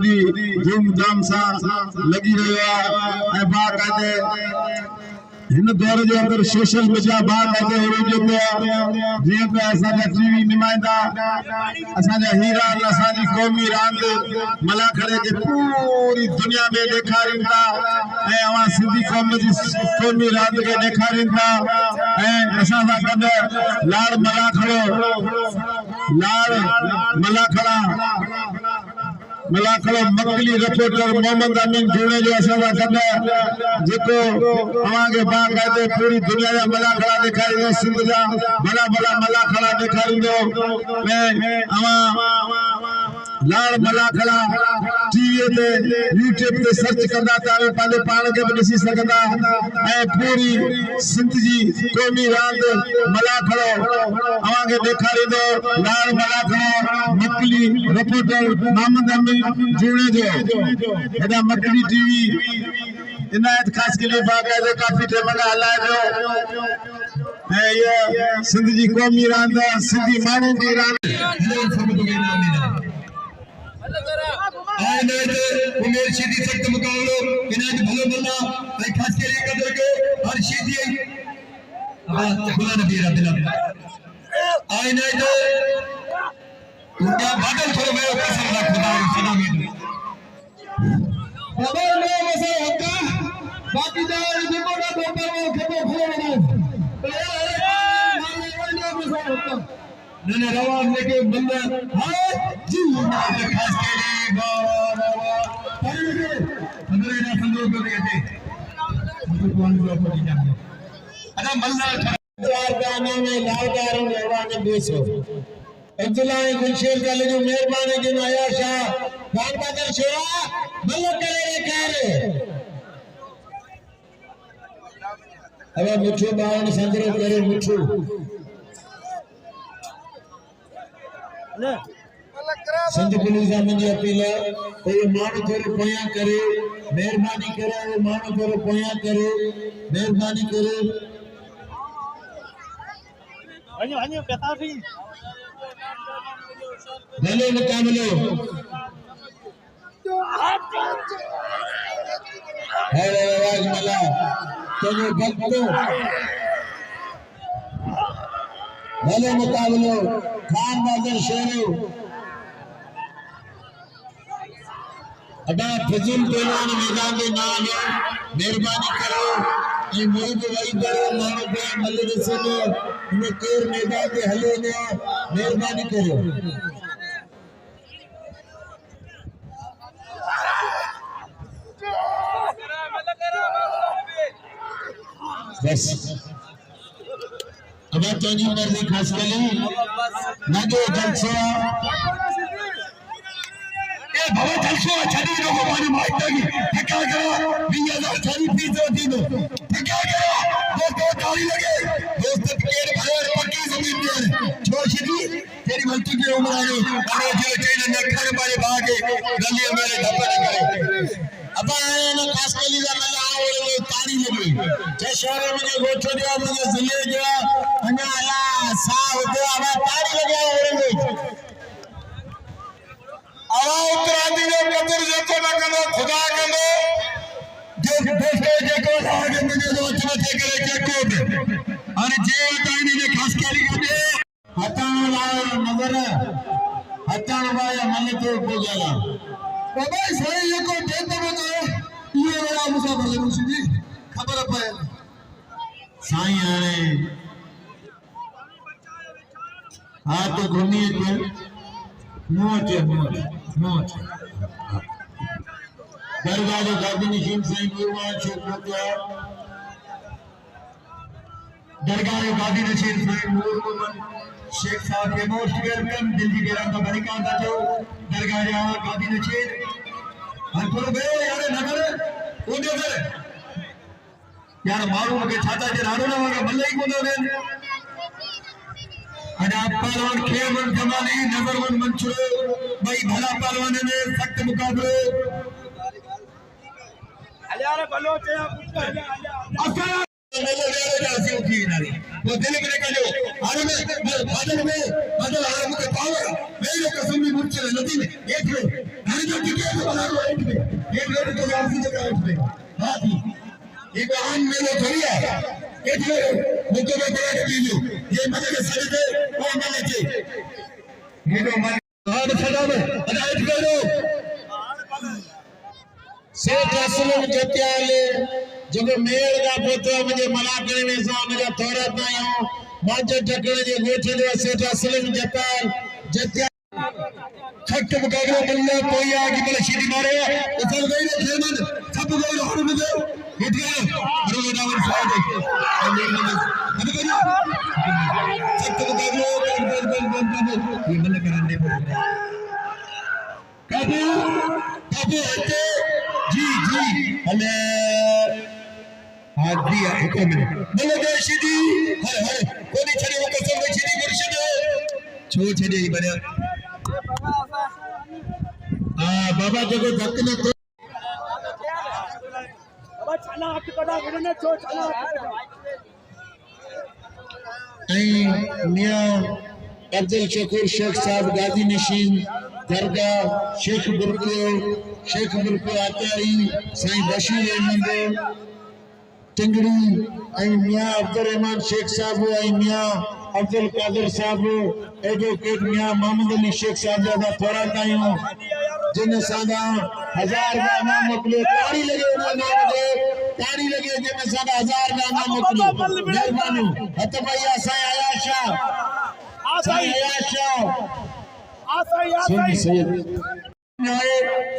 वॾी धूमधाम सां लॻी रहियो आहे ऐं बाक़ाइदे इन दौर जे अंदर सोशल मीडिया बाक़ाइदे उरुज ते जीअं त असांजा टीवी नुमाइंदा असांजा हीरा असांजी क़ौमी रांदि मलाखड़े खे पूरी दुनिया में ॾेखारीनि था ऐं अवां सिंधी क़ौम जी क़ौमी रांदि खे ॾेखारीनि था ऐं असां सां गॾु लाड़ मलाखड़ा मकली रिपोर्टर मोहम्मद अमीन जुड़े जो असां गॾु जेको अवांखे बाक़ाइदे पूरी दुनिया जा मलाखड़ा ॾेखारींदो सिंध जा भला भला मलाखड़ा ॾेखारींदो ऐं अवां लाड़ मलाखड़ा टीवी ते यूट्यूब ते सर्च कंदा त पंहिंजे पाण खे बि ॾिसी सघंदा ऐं पूरी सिंध जी क़ौमी रांदि मलाखड़ो अवांखे ॾेखारींदो लाड़ मलाखड़ो मकली रिपोर्टर मोहम्मद अमीन जुड़े जो हेॾा मकली टीवी इनायत ख़ास के लिए बाक़ाइदे काफ़ी टाइम खां हलाए पियो ऐं इहा सिंध जी क़ौमी रांदि सिंधी माण्हुनि जी रांदि उमेर शीदी सख्त मुकाबलो इनायत भलो भला ऐं ख़ास के लिए कदर के हर शीदी खुदा नबी रब्बिल इनायत उनका बादल थोड़ा मैं कसम ना खुदा सलामी बाबा ने मसा होता बाकी दाल देखो ना गोपर में खपो खोलो ना रवान लेके बंदा हां जी ना खास के लिए अंदर ना संजो को देते कौन को पड़ी जाने अरे मल्ला चार गाने में लालदार रवान बेसो अब्दुल्ला गुलशेर काले जो मेहरबानी के आया शाह खान बहादुर शेरा मल्ला करे कार अब मुठो बावन संदरो करे मुठो संत पुलिस मुझे अपील है तो ये मानो थोड़े पोया करे मेहरबानी करे वो मानो थोड़े पोया करे मेहरबानी करे अन्य कहता भी भले मुकाबलो है आवाज मला तेरे भक्तों भले मुकाबलो खान बहादुर शेरू अदा फजल पहलवान मैदान के नाम है मेहरबानी करो ये मुझे वही करो मानो पे मल्ले से इन्हें केर मैदान के हले ने मेहरबानी करो बस अब तुझी मर्जी खास कली नगो जलसो ए बाबा जलसो छड़ी रो हमारी माइट की ठका करो 20000 छड़ी फीस होती नो ठका करो दोस्तों ताली लगे दोस्त केर भर पक्की जमीन पे छोशदी तेरी गलती की उम्र आ गई अरे जो चैन ने घर मारे भागे गली मेरे धपड़ करे अब आए ना खास कली का मला और तारी लगी जे शहर में गोठो दिया मुझे जिले गया अन्ना आया सा होते अब तारी लगे और आवा उत्तरादी ने कदर जेको न करो खुदा करो जो दोस्तों जेको आगे मुझे जो अच्छा करे जेको और जे तानी ने खास कली के हटान लाए नजर हटान वाया मन तो हो गया बाबा सही को देते हो ये वाला मुसा भले मुसी खबर पाए साईं आए हां तो घूमिए तो मोच दरगाह जो गादी नशीन साईं गुरुवान शुक्रिया दरगाह जो गादी नशीन साईं गुरुवान शेख साहब के मोस्ट वेलकम दिल जी के रंग बरिका दो दरगाह जा गादी नशीन हंथुर बे यार नगर ओदे करे यार मारू के छाता जे राडो ना वाला मल्ले ही कोन रे अने आप पहलवान खेमन जमानी नजरवन मंचुरो भाई भला पहलवान ने सख्त मुकाबले अल्लाह रे भलो चे असा मेले रे जासी उठी नारी वो दिल में का जो आने में बादल आने के पावर मेरे कसम में मुझसे नदी में एक लो घर जो टिके तो बना लो एक लो तो आपकी जगह एक में हां जी एक आम मेलो थोड़ी है एक लो मुझे में बड़ा वीडियो ये मजे के सर दे वो मजे के ये तो मन हां सदा में अदायत करो सेठ असलम जत्याले जो मेल का पोतो मुझे मलाकड़े में सा मुझे थोड़ा तायो मांझ ढकने जे गोठे जो सेठ असलम जत्याल जत्या छट बगाड़ो बल्ले कोई आगे बल सीधी मारे उछल गई ने खेमन सब गई हर मुझे हिटिया हरो डावर साइड देखो अब करियो छट बगाड़ो बल ये बल्ले करने काबू काबू हटे जी हले आज दिया एक मिनट बोलो जय श्री हर कोनी छड़ी वो कसम में श्री मुर्शिद छो छड़ी बने बाबा जगो धक ने तो बाबा छाला हाथ कड़ा ने छो छाला मियां अब्दुल शकूर शेख साहब गाजी नशीन दरगाह शेख बुरको आताई साईं बशीर अहमद टिंगड़ी मियां अब्दुल रहमान शेख साहब मियां अब्दुल कादिर साहब एडवोकेट मियां मोहम्मद अली शेख साहब जा थोड़ा तायूं जिन सादा 1000 का नाम मोकलियो ताड़ी लगे जिन सादा 1000 का नाम मोकलियो मेहरबानी हत भैया साईं आयाशा सैयद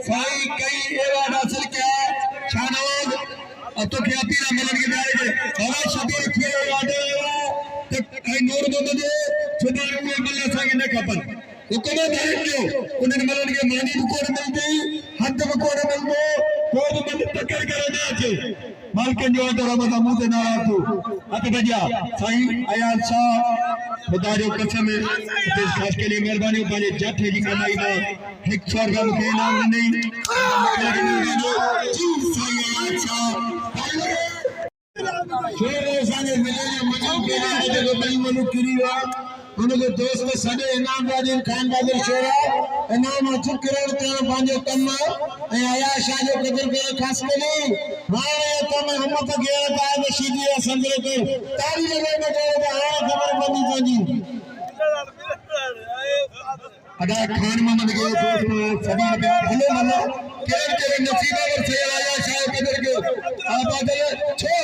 साईं कई एवा हासिल किया शानवाज तो क्या पीना मिलन के बारे में हवा शबीर खेल वादे तो कई नूर मोहम्मद छुदा को मिलने संगे न खपन उतने दायित्व जो उन्हें मिलन के मानी कोड मिलती हद कोड मिलते कोड मिल टक्कर करे ना चे मालकन जो तो रब मुंह से नाराज तू हत भैया साईं अयाल शाह खुदा जो कसम है इस खास के लिए मेहरबानी पाले जट जी कमाई में 100 रुपया के इनाम नहीं जी साईं अयाल शाह शेरे संगे मिले मजन के लिए जो बई मनु किरीवा उनके दोस्त सदे इनाम वाजिन खान बहादुर शेरा इनाम अचुक करोड़ तेरा पांचो कम ए आया शाह जो कदर के खास के लिए मारे तो मैं हम तो गया था बशीदी संजय को तारी लगे में गए तो हां खबर बनी जी अदा खान मोहम्मद के दोस्त सभी भले भले केरे नसीबा पर से आया शाह कदर के आबाद छो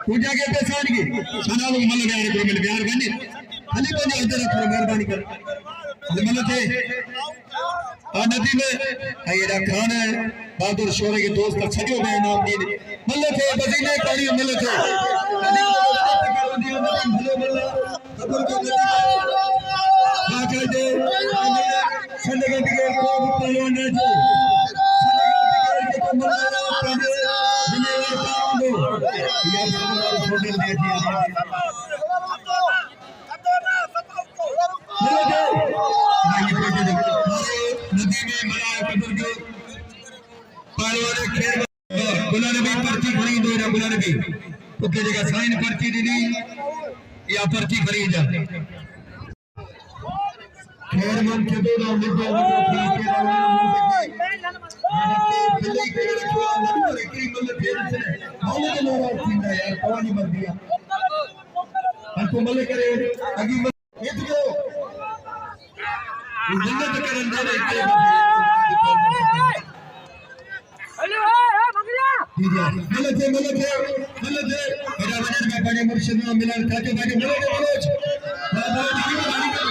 पूजा के पहचान की सना लोग मल गया को मिल प्यार बनी खाली बनी इधर रखो मेहरबानी कर मल थे आ नदी में ये खान बहादुर शोरे के दोस्त का छजो में नाम दी मल थे बजीने कड़ी मल थे भले भले खबर के नदी का कहते संडे के को पहलवान है जो संडे के मल यार फोटो दे दिया नदी में मलाया कदर के पालवाने खेल बुलाने भी पर्ची खरीद दे रहा बुलाने भी ओके जगह साइन पर्ची दी या पर्ची खरीद खेर मन के दो ना मिलते बिल्ली के रखवा नंबर की मतलब फेर से मौले के लोग थिंदा यार कवानी मत दिया हमको मले करे अगी ये तो जन्नत करन दे हेलो भगला मले थे मेरा वजन में बड़े मुर्शिद में मिलन खाते खाते मले मनोज बाबा जी गाड़ी कर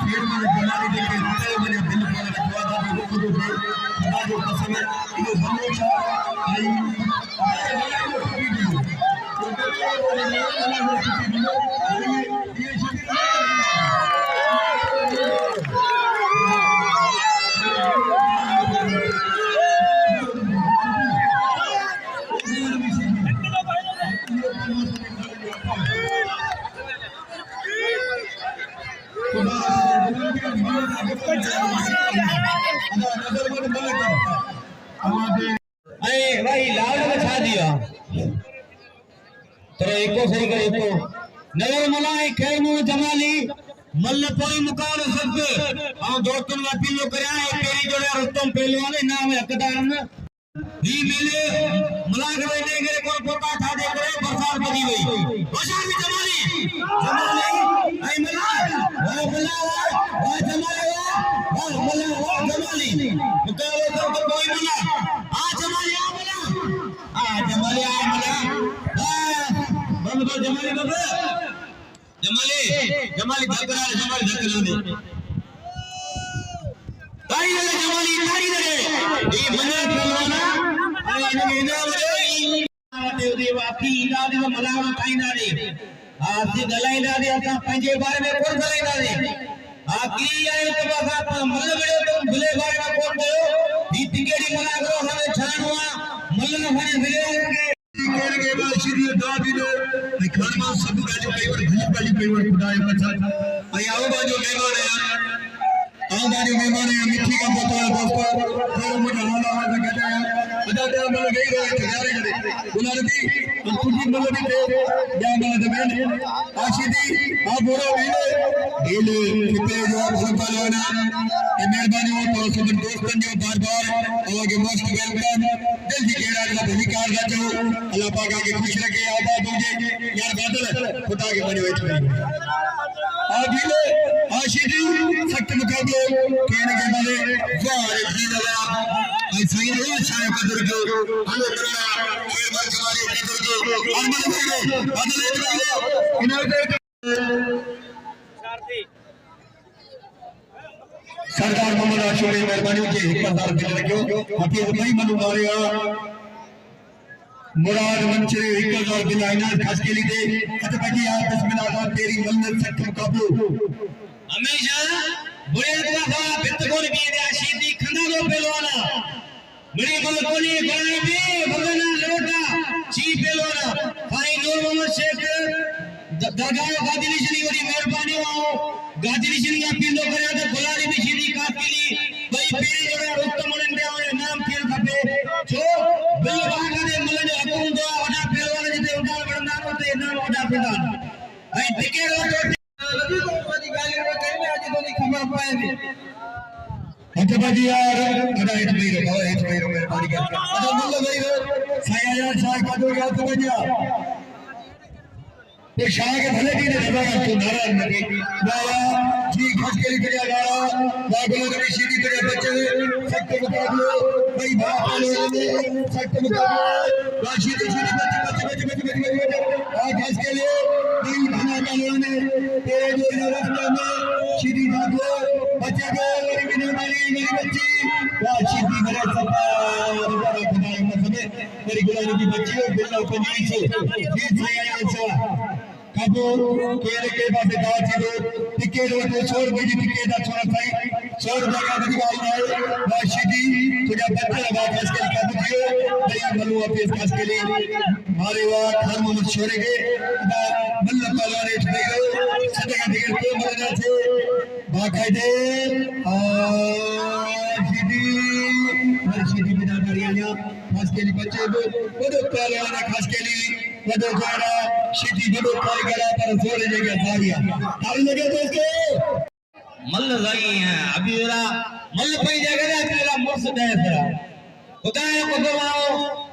खेल में जमाने देखे मेरे दिल पर रखवा दा खुद जो कसम है ये हमेशा आई भाई लाल में छा दिया हिको सही करे हिको नगर मलाई खैर मु जमाली मल्ल पोई मुकाबलो सब और दोस्तन ला पीलो करया है पेरी जोड़ा रुस्तम पहलवान नाम हकदार न ही मेले मला करे ने करे कोन पोता था दे करे बरसात बदी गई होशियार भी जमाली आई मला वो जमाली वो जमाली मुकाबलो सब कोई मला आ जमाली आ मला बंद कर जमाली बंद जमाली धकरा दे तारी दे जमाली तारी दे ये मने पहलवाना आने इनावरे देव आपकी इनादे मलावा काइना दे आपसे गलाइना दे असा पंजे बारे में कोन गलाइना दे आखिरी आए तो बसा मल्ल बड़े तुम भले बारे में कोन गयो ई तिकेड़ी मना करो हमें छानवा मल्ल ने फने मिले केर के बाद श्री दादी ने घर में सब गाजो कई बार भली भली कई बार खुदा का साथ आई आओ बाजो मेहमान है आओ बाजो मेहमान है मिठी का बोतल दोस्तों थोड़ा मुझे हाला हाला कहते हैं अदा तेरा मतलब गई रहे तैयारी करे बुला दी तुझी मतलब भी थे या मतलब दबेन आशीदी आ बोरो वीले किते जो संभालना ये मेहरबानी हो तो सब दोस्तन जो बार-बार आगे मोस्ट वेलकम दिल की केड़ा का अधिकार राजो अल्लाह पाक आगे खुश रखे आबाद हो जाए यार बादल खुदा के बने हुए थे आदिले आशीदी सख्त मुकाबले कहने के वाले वाह जी लगा आई सही नहीं अच्छा कदर जो हमें करना खेल बार हमारे कदर जो और मन में बादल इतना इन्होंने सरदार मोहम्मद आशूर मेहरबानी के 1000 बिल रखियो हफीज भाई मनु मारिया मुराद मंचरे 1000 बिल आइना खास के लिए हद बजी आप बिस्मिल्लाह खान तेरी मन्नत सख्त मुकाबलो हमेशा बुरे दफा बित कोन की दे आशीदी खंदा दो पहलवाना बड़ी कोनी गलाई भी भगना लोटा ची पहलवाना भाई नूर मोहम्मद शेख दरगाह गादी निशनी वरी मेहरबानी आओ गादी निशनी आप पिंडो करे तो गुलारी भी सीधी काफिली भाई पेरी जोड़ा रुस्तम ने और नाम खेल खपे जो बिल बागा दे मलन जो हुकुम दो वडा पहलवान जिते उड़ा बड़ना होते नाम वडा प्रधान भाई टिकेट तो लगी को वाली गाली में कहने आज तो नहीं खबर पाए भी अच्छा बाजी यार अदा एक भाई मेहरबानी कर अदा मुल्ला भाई साया यार शाह का दो यार तो बजा तो शाह के भले की ने रवा तो नाराज नहीं बाबा जी घस के लिए जा रहा बाबा ने सीधी करे बच्चे सख्त मुकाबले भाई बाप वाले सख्त मुकाबले राशि सीधी बच्चे आ घस के लिए दिल भला कालोने तेरे जो रास्ते में सीधी भागो बच्चे को मेरी मेरी बच्ची राशि दी मेरे सपा खुदा मसले मेरी गुलामी की बच्ची हो बिल्ला पंजी से जी साया ऐसा कबो केरे के बात दाव थी दो टिकट वटे 100 रुपए की टिकट दा छोरा साई 100 रुपए का दिखाई आए वाशिदी तुझा बच्चा लगा खास के का बुझियो नहीं मनु ऑफिस खास के लिए मारे वा घर में छोरे के बल्ला पहलवान इठ गयो सदा टिकट को मरना छे बाकायदे सीधी बिना करिया खास के लिए बच्चे को बड़ो पहलवान खास के लिए बड़ो जोड़ा सीधी बड़ो पाई गया पर जोड़े जगह सारिया ताली लगे दोस्तों मल्ल लगी है अभी मेरा मल्ल पई जगह रे तेरा मुर्शद है तेरा खुदा को दवाओ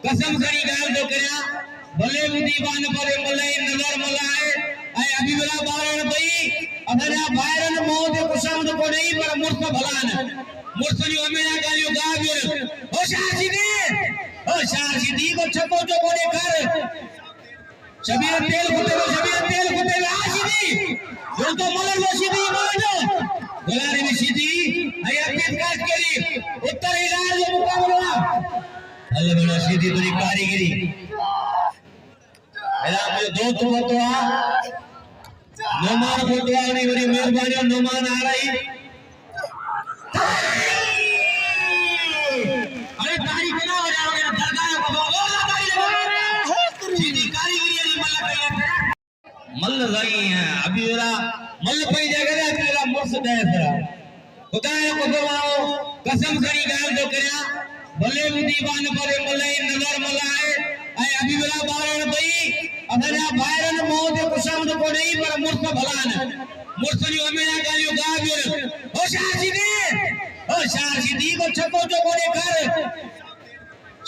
कसम करी गाल दो करया भले दीवान पर मले नजर मलाए आई अभी मेरा बारण भई अबरा बायरन मौत कुशामद को नहीं पर मुर्श भलान मुर्सनी मेरा गालियो गावियो ओ शाहजी को छको जो कोने कर शबीर तेल खुदे आशीदी जो तो मलर वो सीधी मानो गुलारी में सीधी आई अपने काज के लिए उत्तर इलाज जो मुकाबला अल्लाह बड़ा सीधी तेरी कारीगरी मेरा मुझे दो तो नोमान बोलवा नहीं मेरी मेहरबानी नोमान आ रही अरे तारीख ना हो जाओ मेरा दरगाह को बोलो तारीख सीधी कारीगरी मल्ल लगी है अभी मेरा मल्ल पई जगह रे तेरा मुर्शद है तेरा खुदा को दवाओ कसम करी गाल दो करया भले दीवान पर मले नजर मलाए ऐ अभी बला बारण भई अधरा बायरन मौत कुशामत को नहीं पर मुर्ख भलान मुर्सनी अमेना गालियो गाविर होशियार सीधी को छको जो कोने कर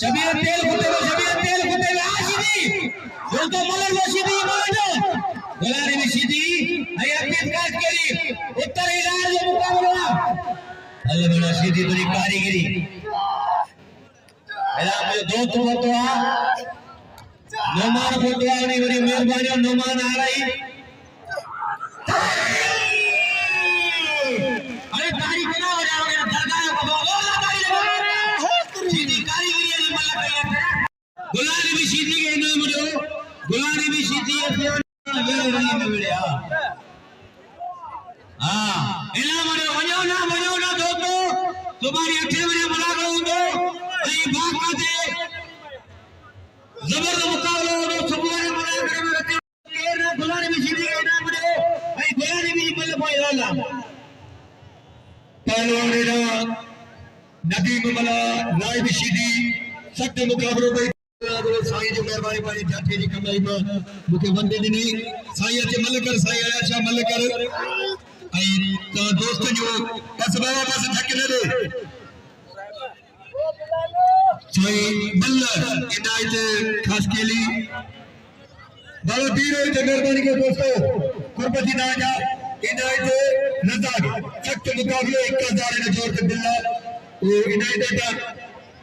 शबीर तेल फुटे आशीदी जो तो मलर वो सीधी मानो गुलारी भी सीधी ऐ अपने काट केली उत्तर इलाज जो मुकाबला अल्लाह बड़ा सीधी तेरी कारीगरी मेरा मुझे दोस्त को तो नोमान को तो नहीं बड़ी मेहरबानी नोमान आ रही अरे तारी बना हो जाओ मेरा दरगाह को बोल तारी लगा सीधी कारीगरी है मल्ला गुलारी भी सीधी के नाम जो गुलारी भी सीधी है वेरे रही में बेड़िया हां इना मने वणो ना दोस्तो तुम्हारी अठे बजे बुला रहा हूं तो ऐ बात काते जबरदस्त मुकाबला हो सुबह में बुला करे में रखे केर ना गुलारी भी सीधी के नाम जो ऐ गुलारी भी मल भाई वाला पहलवान ना नदीम मला राय भी सीधी सख्त मुकाबलो भाई साईं जो मेहरबानी पाणी जाती जी कमाई में मुके वंदे दिनी साईं अचे मल कर साईं आया छा मल कर ऐ तो दोस्त जो बस बाबा बस थक न दे साईं मल इनायत खास केली बाबा बीरो ते मेहरबानी के दोस्तों कुर्बती ना जा इनायत रज़ाक सख्त मुकाबले 1000 ने जोर के बिल्ला वो इनायत का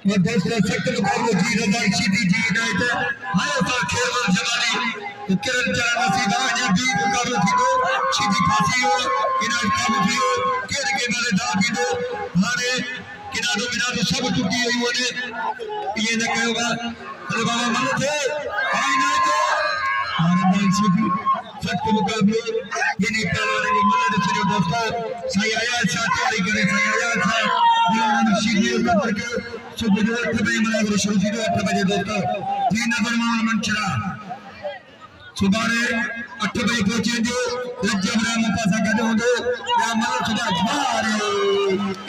और दोस्तों सख्त मुकाबले जी रज़ाक सीधी जी इनायत आयो था खेल जवानी तो किरण चरण नसीबा या भी मुकाबला थी दो सीधी फांसी हो इनायत काबू थी हो केर के बारे दा भी दो हाने किनारो सब टूटी हुई होने ये न कहोगा अरे बाबा मन थे इनायत हाने सीधी सख्त मुकाबले ये नहीं पहलवान ने मदद से दोस्तों सही आया साथ तैयारी करे सही आया था ये सीधी का करके सुबह 8 बजे मुलाकात शुरू थी 8 बजे दोस्तों तीन नंबर मान मंचरा सुबह 8 बजे पहुंचे जो रजब राम पासा गड होंदो या मतलब सुबह जवारे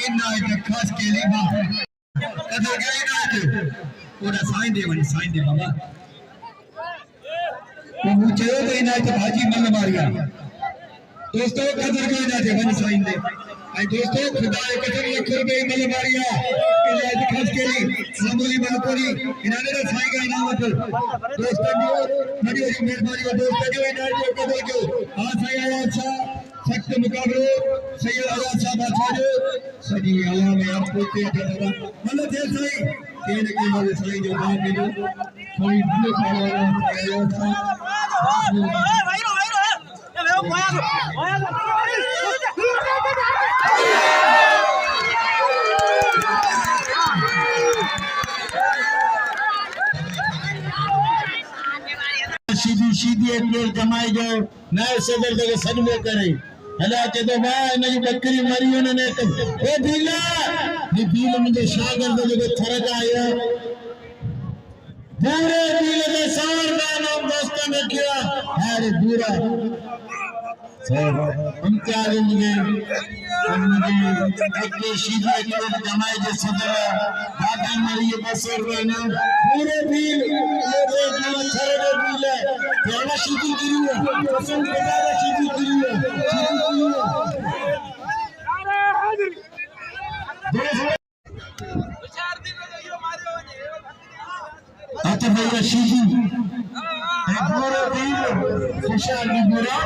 इनायत खास के लिए बा कदर गई इनायत पूरा साईं दे बाबा तो मुझे तो इनायत भाजी मन मारिया दोस्तों कदर गई इनायत वन साईं दे आई दोस्तों खुदा एक कसम रुपए मल मारिया इनायत खास के लिए मामूली मनकोरी इन्होंने तो साईं का इनाम तो दोस्तों जो बड़ी बड़ी मेहरबानी और दोस्तों जो इनायत को कदर जो हां साईं आया अच्छा सख्त मुकाबले सैयद आया साहब अच्छा जो सजी आया में आपको के जरा मतलब थे साईं केने के वाले साईं जो बात है जो कोई भी वाला आया था सीधी एक जमाई जो नए सदर के सदमे करे हला चे तो वाह इन जी बकरी मरी उन्होंने ओ भीला ये भील मुझे शागिर्द जो थरक आया पूरे भील के सार का नाम दोस्तों ने किया अरे पूरा इम्तियाज मुझे अपने सीधी एक जमाई जो सदर बाकी मरी बसर रहना पूरे भील ये थरक भील याना सीधी गिरी है पसंद बेटा सीधी गिरी है अच्छा भैया सीधी पूरे भील खुशाल की बुरा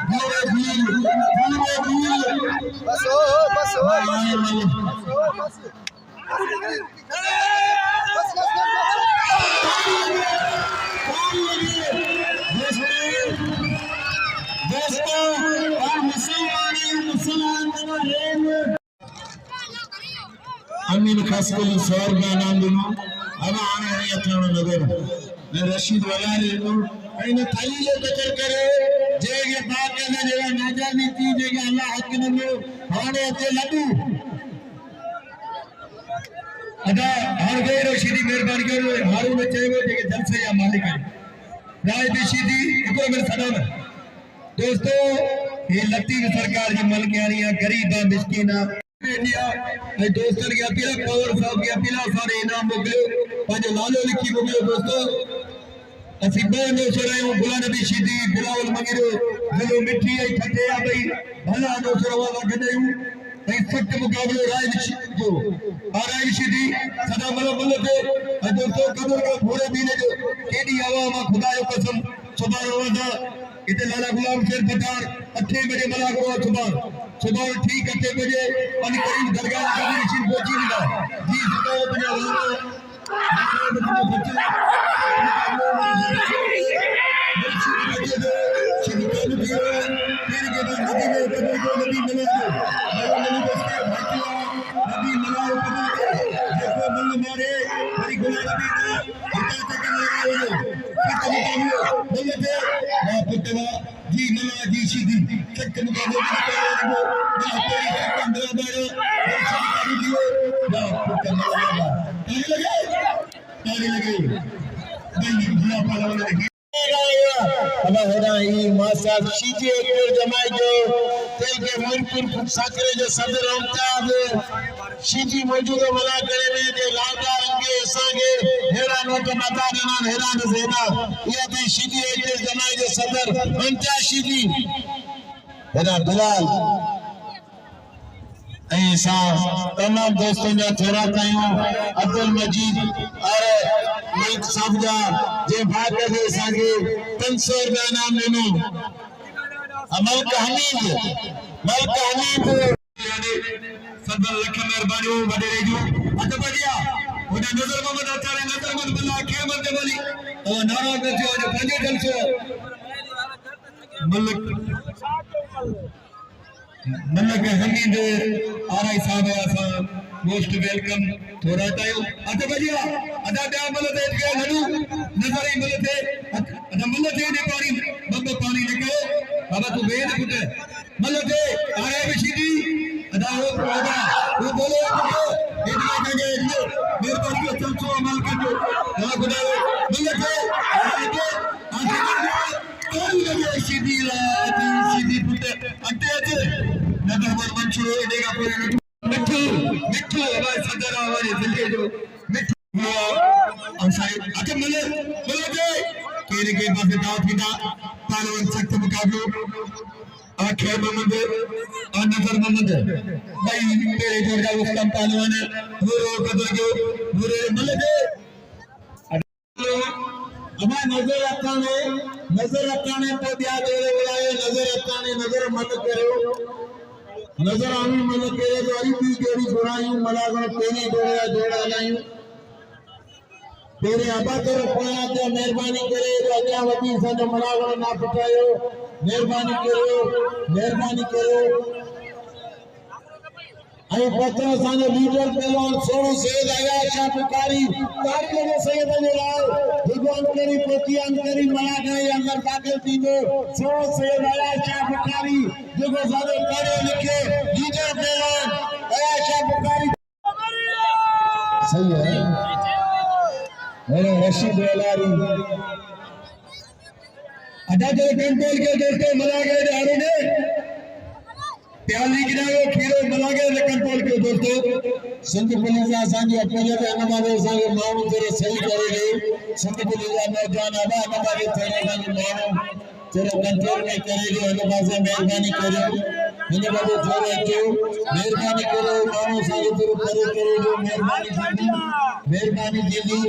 पूरे भील बस अमीन खास को सौर का नाम दूँ अब आने हैं अठारह नगर मैं रशीद वाला रे तो मैंने थाली जो कचर करे जेगे बात करने जेगा नाजा भी थी जेगा अल्लाह हक ने लो हाने अते लड्डू अदा हर गए रशीदी मेहरबानी करो हारू में चाहिए जेगे जलसे या मालिक है राय भी सीधी एको मेरे सदा में दोस्तों ये लतीफ सरकार जी मलकियानी गरीब मिस्किन दोस्तन के अपील पवर साहब के अपील सारे इनाम मोकलियो पंहिंजो नालो लिखी मोकलियो दोस्तों असीं ॿ नौसर आहियूं गुलाम नबी शीदी बिलावल मंगिरो दिलो मिठी ऐं थधे आहे भई भला नौसर वाला गॾियूं ऐं सख़्त मुक़ाबिलो राय जो आराई शीदी सदा मल ते ऐं दोस्तों कदर को पूरे महीने जो केॾी हवा मां ख़ुदा जो कसम सुभाणे वंदा इते लाला गुलाम शेर पठार 8 बजे मला को सुबह ठीक 8 बजे अली करीम दरगाह कबीर नशीन पहुंची दा जी सुबह बजे जी मना जी सीधी चक्कर मुकाबले शीजी मौजूद मला करे ने जे लालदार के असांखे हेरा नोट नथा ॾियनि हेरा न सेना इहा बि शीजी के जमाई जो सदर अंचा शीजी हेरा बिलाल ऐं असां तमाम दोस्तों जा थोरा कयूं अब्दुल मजीद और मलिक साहब जा जे भाग के असांखे 500 रुपया इनाम ॾिनो मलिक हमीद सदर लख मेहरबानी वडे रेजो अत बढ़िया ओडा नजर मोहम्मद अचारे नजर मन बल्ला के बंदे वाली ओ नारा गजो जो पंजे जलसो मलिक हमीद आरआई साहब आसा मोस्ट वेलकम थोड़ा टाइम अत बढ़िया अदा क्या मलते के लडू नजर ही मलते अदा मलते ने पानी बंद पानी निकले बाबा तू बेद पुटे मलते आरे बिशीदी अदा वो बोले इतना जगह मेरे पास को चलचो अमल कर दो ना खुदा मलते आगे कोई लगे सीधी पुटे अटे अटे नगर पर मंचो देगा पूरे मिठू हमारे सदर हमारे जिले जो मिठू और साहब अटे मले केरे के पास दाव पिता पालवन सख्त मुकाबलो खेल मोहम्मद और नजर मोहम्मद भाई तेरे जोर का उस्तम पहलवान बुरो कदर के बुरे मलके हमारे नजर रखाने तो दिया तेरे बुलाए नजर मत करो नजर आमी मन करे तो अरी भी जोड़ी जोड़ायूं मलागण तेरी जोड़ा लायूं तेरे अबा तेरे पाया ते मेहरबानी करे तो अग्या वधी सन मलागण ना पटायो मेहरबानी करो आई पत्र साने लीडर पहलवान सोनू सैयद आया शाह बुखारी तारीख में सैयद ने लाल भगवान करी प्रतियान करी मला गए अंदर दाखिल थींदो सोनू सैयद आया शाह बुखारी जो सारे पढ़े लिखे लीडर पहलवान आया शाह बुखारी सही है मेरे रशीद वेलारी अदा जो कंट्रोल के दोस्तों मला गए दारू ने प्याली गिरायो खीरो मला गए कंट्रोल के दोस्तों संत पुलिस आसानी अपने पे नमाज़ सागे मानू तेरे सही करेगे संत पुलिस नौजवान अदा नमाज़ तेरे संग मानू तेरे कंट्रोल में करेगे नमाज़ मेहरबानी करो मैंने बाबू थोड़े जो मेहरबानी करो मानू सागे तेरे परे करेगे मेहरबानी जल्दी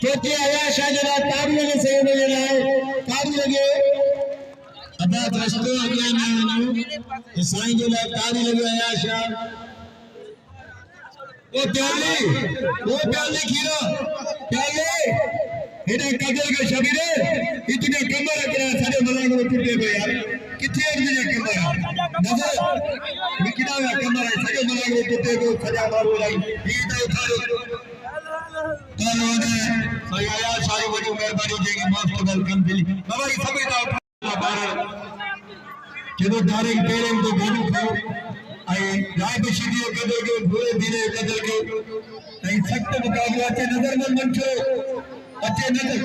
तो क्या आया शाहजरा तारी लगे सही में लाए तारी लगे अदा दस्तो अगला ना ईसाई जो ला तारी लगे आया शाह वो प्याले खीरा प्याले इधर कदर के शबीरे इतने कमर रखना सारे मलाक में टूटे गए यार कितने अगले कमर नजर निकला हुआ कमर है सारे मलाक में टूटे गए सजा मारो लाई इधर उठाओ कानून सही आया सारी वजह मेहरबानी जेगी माफ वेलकम दिली बाबा ये सब इधर बाहर जो डायरेक्ट पेरेंट तो गाड़ी खाओ आई राय बशीदी कदर के बुरे दिने कदर के आई सख्त मुकाबला के नजर मन मंचो अच्छे नजर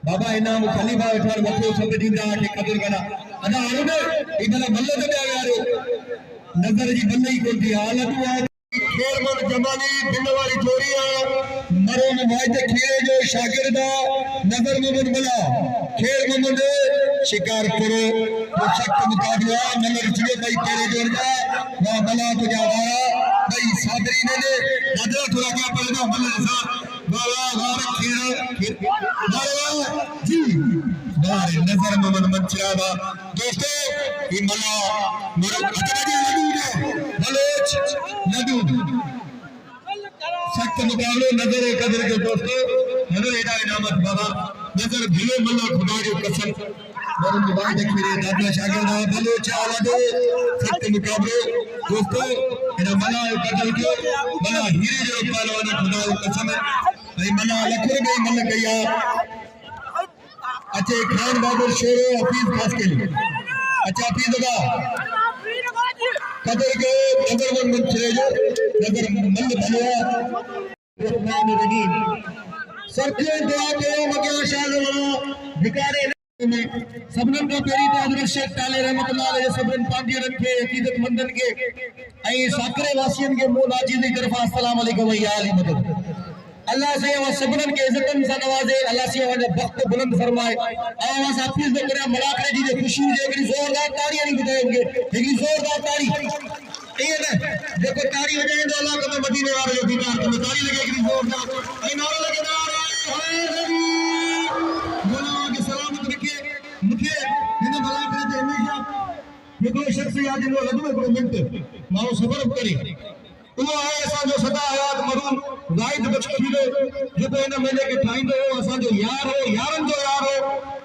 बाबा इनाम खलीफा वठार वठो सब दींदा के कदर करा अदा आरो ने ई भला मल्ल ते आ यारो नजर जी बंद ही कोन थी हालत है खेल मन जमानी बिन वाली जोड़ी है मरो में वाइद खेल जो शागिर्द नजर मोहम्मद बला खेल मोहम्मद शिकार करो तो सख्त मुकाबला नजर चले भाई तेरे जोड़ जा वाह बला तुझा वारा भाई सादरी ने नजर थोड़ा क्या पड़ेगा बल्ले साथ वाला वारा खेल वारा जी बारे नजर मोहम्मद मंचरावा दोस्तों ये मला मेरा अतराजी लडू ने बलोच लडू सख्त मुकाबले नजर कदर के दोस्तों नजर एडा इनामत बाबा नजर भिले मल्ला खुदा की कसम मरन बाय देखिए दादा शागिर्द बलोच लडू सख्त मुकाबले दोस्तों एडा मला कदर के मला हीरे जो पहलवान खुदा की कसम है भाई मला लखर गई मल गया अच्छे खान बहादुर शेर हफीज खास के लिए अच्छा हफीज होगा कदर के नजर मन मंचरे जो नजर मल भलिया रहमान रहीम सरके दुआ कयो मगे शाह भिकारे में सबनन का पेरी तो हजरत शेख ताले रहमतुल्लाह अलैहि सबरन पांडी रखे अकीदत मंदन के ऐ साकरे वासियन के मोला जी की तरफ अस्सलाम वालेकुम या अली मदद अल्लाह से व सबरन के इज्जतन से नवाजे अल्लाह से व वक्त बुलंद फरमाए आवाज हाफिज ने करे मुलाकात जी खुशी जे एक जोरदार तालियां नहीं बजाएंगे एक जोरदार ताली ये ना देखो ताली हो जाए तो अल्लाह को मदीने वाले जो दीदार को ताली लगे एक जोरदार ऐ नारा लगे हाय नबी बोला के सलामत रखे मुझे इन मुलाकात से हमेशा ये दो शख्स याद नो लदू एक मिनट माओ सबर करी वो है ऐसा जो सदा हयात मरून गाइड बचपन जो तो इन मेले के ठाइंदो हो असा जो यार हो यारन जो यार हो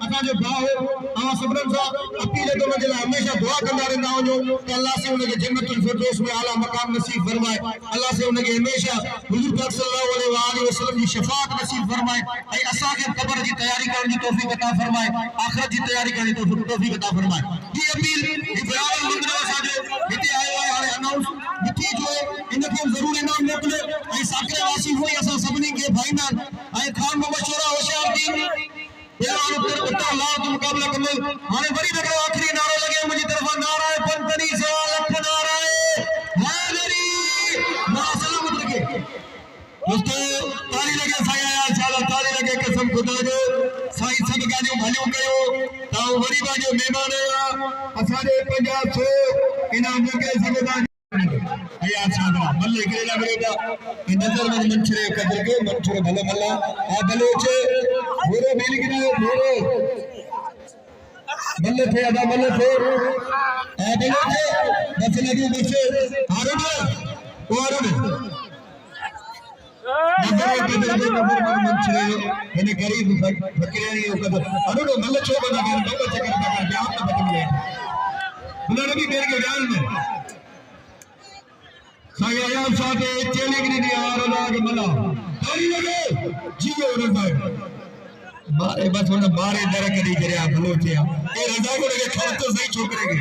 असा जो भा हो आ सबरन सा अपील तो मजे हमेशा दुआ करदा रहंदा हो कि अल्लाह से उनके जन्नतुल फिरदौस में आला मकाम नसीब फरमाए अल्लाह से उनके हमेशा हुजूर पाक सल्लल्लाहु अलैहि वसल्लम की शफाअत नसीब फरमाए ऐ असा के कब्र की तैयारी करने की तौफीक अता फरमाए आखिरत की तैयारी करने की तौफीक अता फरमाए ये अपील इब्राहिम मंदिर असा जो हिते आयो है अनाउंस मिठी जो इनके जरूर इनाम मोकले ऐ साकरे वासी हुई असा सबनी के भाईना ऐ खान मोहम्मद शोरा होशियार दी यार पर उठा लात मुकाबला कमल हाने बड़ी देखो आखिरी नारा लगे मुझे तरफ नारा है पंतनी से लख नारा है हाजरी ना सलामत रखे दोस्तों ताली लगे साया यार साला ताली लगे कसम खुदा जो साईं सब गानियों भलियों कयो ताऊ बड़ी बाजो मेहमान है असारे 500 इनाम लगे जिम्मेदार यार सादा मल्ले केला मेरेगा इन नजर में मंचरे कदर के मंचरे भले मल्ला आ बलोचे बोरो मिल गिना बोरो मल्ले थे अदा मल्ले थे आ बलोचे बस लगी नीचे आरुण ओ आरुण नजर कदर के नजर में मंचरे यानी गरीब फकीर ये कदर आरुण मल्ले छो बना के बाबा चक्कर का आप तो बदल ले बुला नबी मेरे के जान में साया यार साथे चेले की नहीं आ रहा के मला ताली लगे जियो रजा मारे बस उन मारे दर करी करे आप लोग थे ए रजा को लगे खा तो सही छोकरे के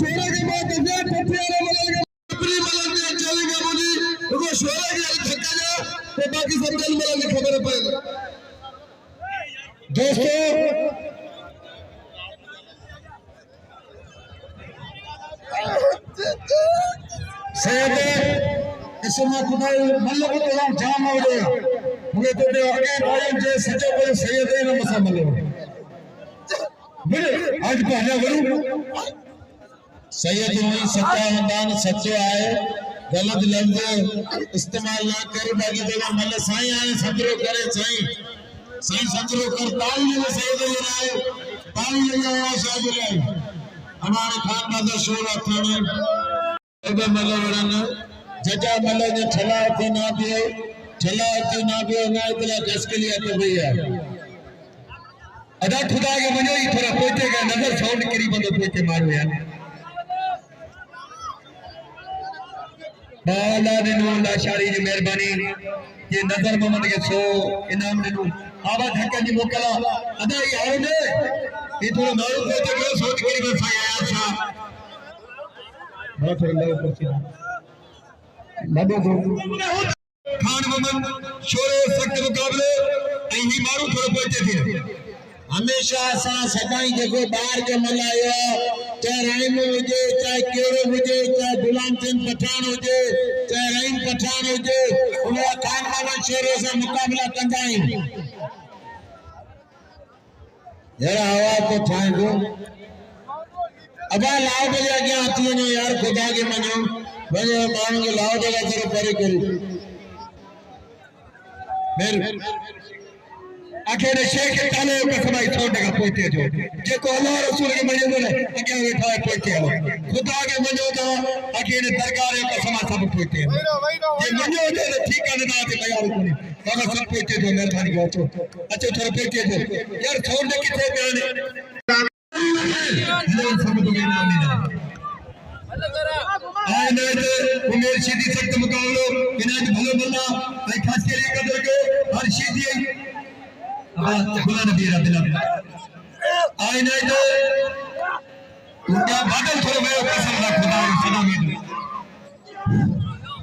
छोरा के बाद दे पटियाला मलल अपनी मलल ने चलेगा बोली वो छोरा के धक्का जा तो बाकी सब जल मलल की खबर पड़ेगा दोस्तों सैयद इसमें खुदा मल्ल को तो जाम हो गया मुझे तो दे आगे भाई जे सजे को सैयद ने मसा मल्ल मेरे आज पहला करूं सैयद में सच्चा इंसान सच्चे आए गलत लफ्ज इस्तेमाल ना करे बाकी जगह मल्ल साईं आए सजरो करे साईं सजरो कर ताली ले सैयद ने आए ताली ले आया शागिर्द हमारे खान बादशाह शोरा थाने एबे मलवरन जजा मले ने ठला के ना दिए ना इतना कस के लिए तो भैया अदा खुदा के मनो ही थोड़ा पोते का नजर साउंड करी बंदो पोते मारो यार बाला दिनो लाशारी की मेहरबानी ये नजर मोहम्मद के 100 इनाम दिनो आवाज हक की मोकला अदा ये आओ ने ये थोड़ा मारो पोते के सोच करी बस आया सा बहुत लगे पहुंचे खान मोहम्मद शोरे सख्त मुकाबले ऐं ही माण्हू थोरो पोइते थी हमेशा असां सदाई जेको ॿार ॼमल आयो चाहे राइम हुजे चाहे कहिड़ो हुजे चाहे गुलाम चंद पठान हुजे चाहे रहीम पठान हुजे उन खान बाबा शेरों सां मुक़ाबला कंदा आहियूं यार आवाज़ तो ठाहिजो अबा लाओ बजे अॻियां अची वञो यार खुदा खे मञो वञो माण्हू खे लाओ जॻह थोरो परे करो आखिर शेख ताले कसमाई छोड़ का पोते जो जेको अल्लाह रसूल के मने ने अगे बैठा है पोते खुदा के मनो तो आखिर दरगाह रे कसमा सब पोते जे मनो जे ठीक है ना ते तैयार कोनी बाबा सब पोते जो मेहरबानी करो अच्छा थोड़ा पोते जो यार छोड़ दे किथे बयान सब तो मेरा नाम नहीं आए ने उमेर सीधी सख्त मुकाबलो इनाज भलो भला भाई खास के लिए कदर के हर सीधी खुदा नबी रब्बिल आईना जो उनका बादल थोड़ा मैं कसम ना खुदा सदा में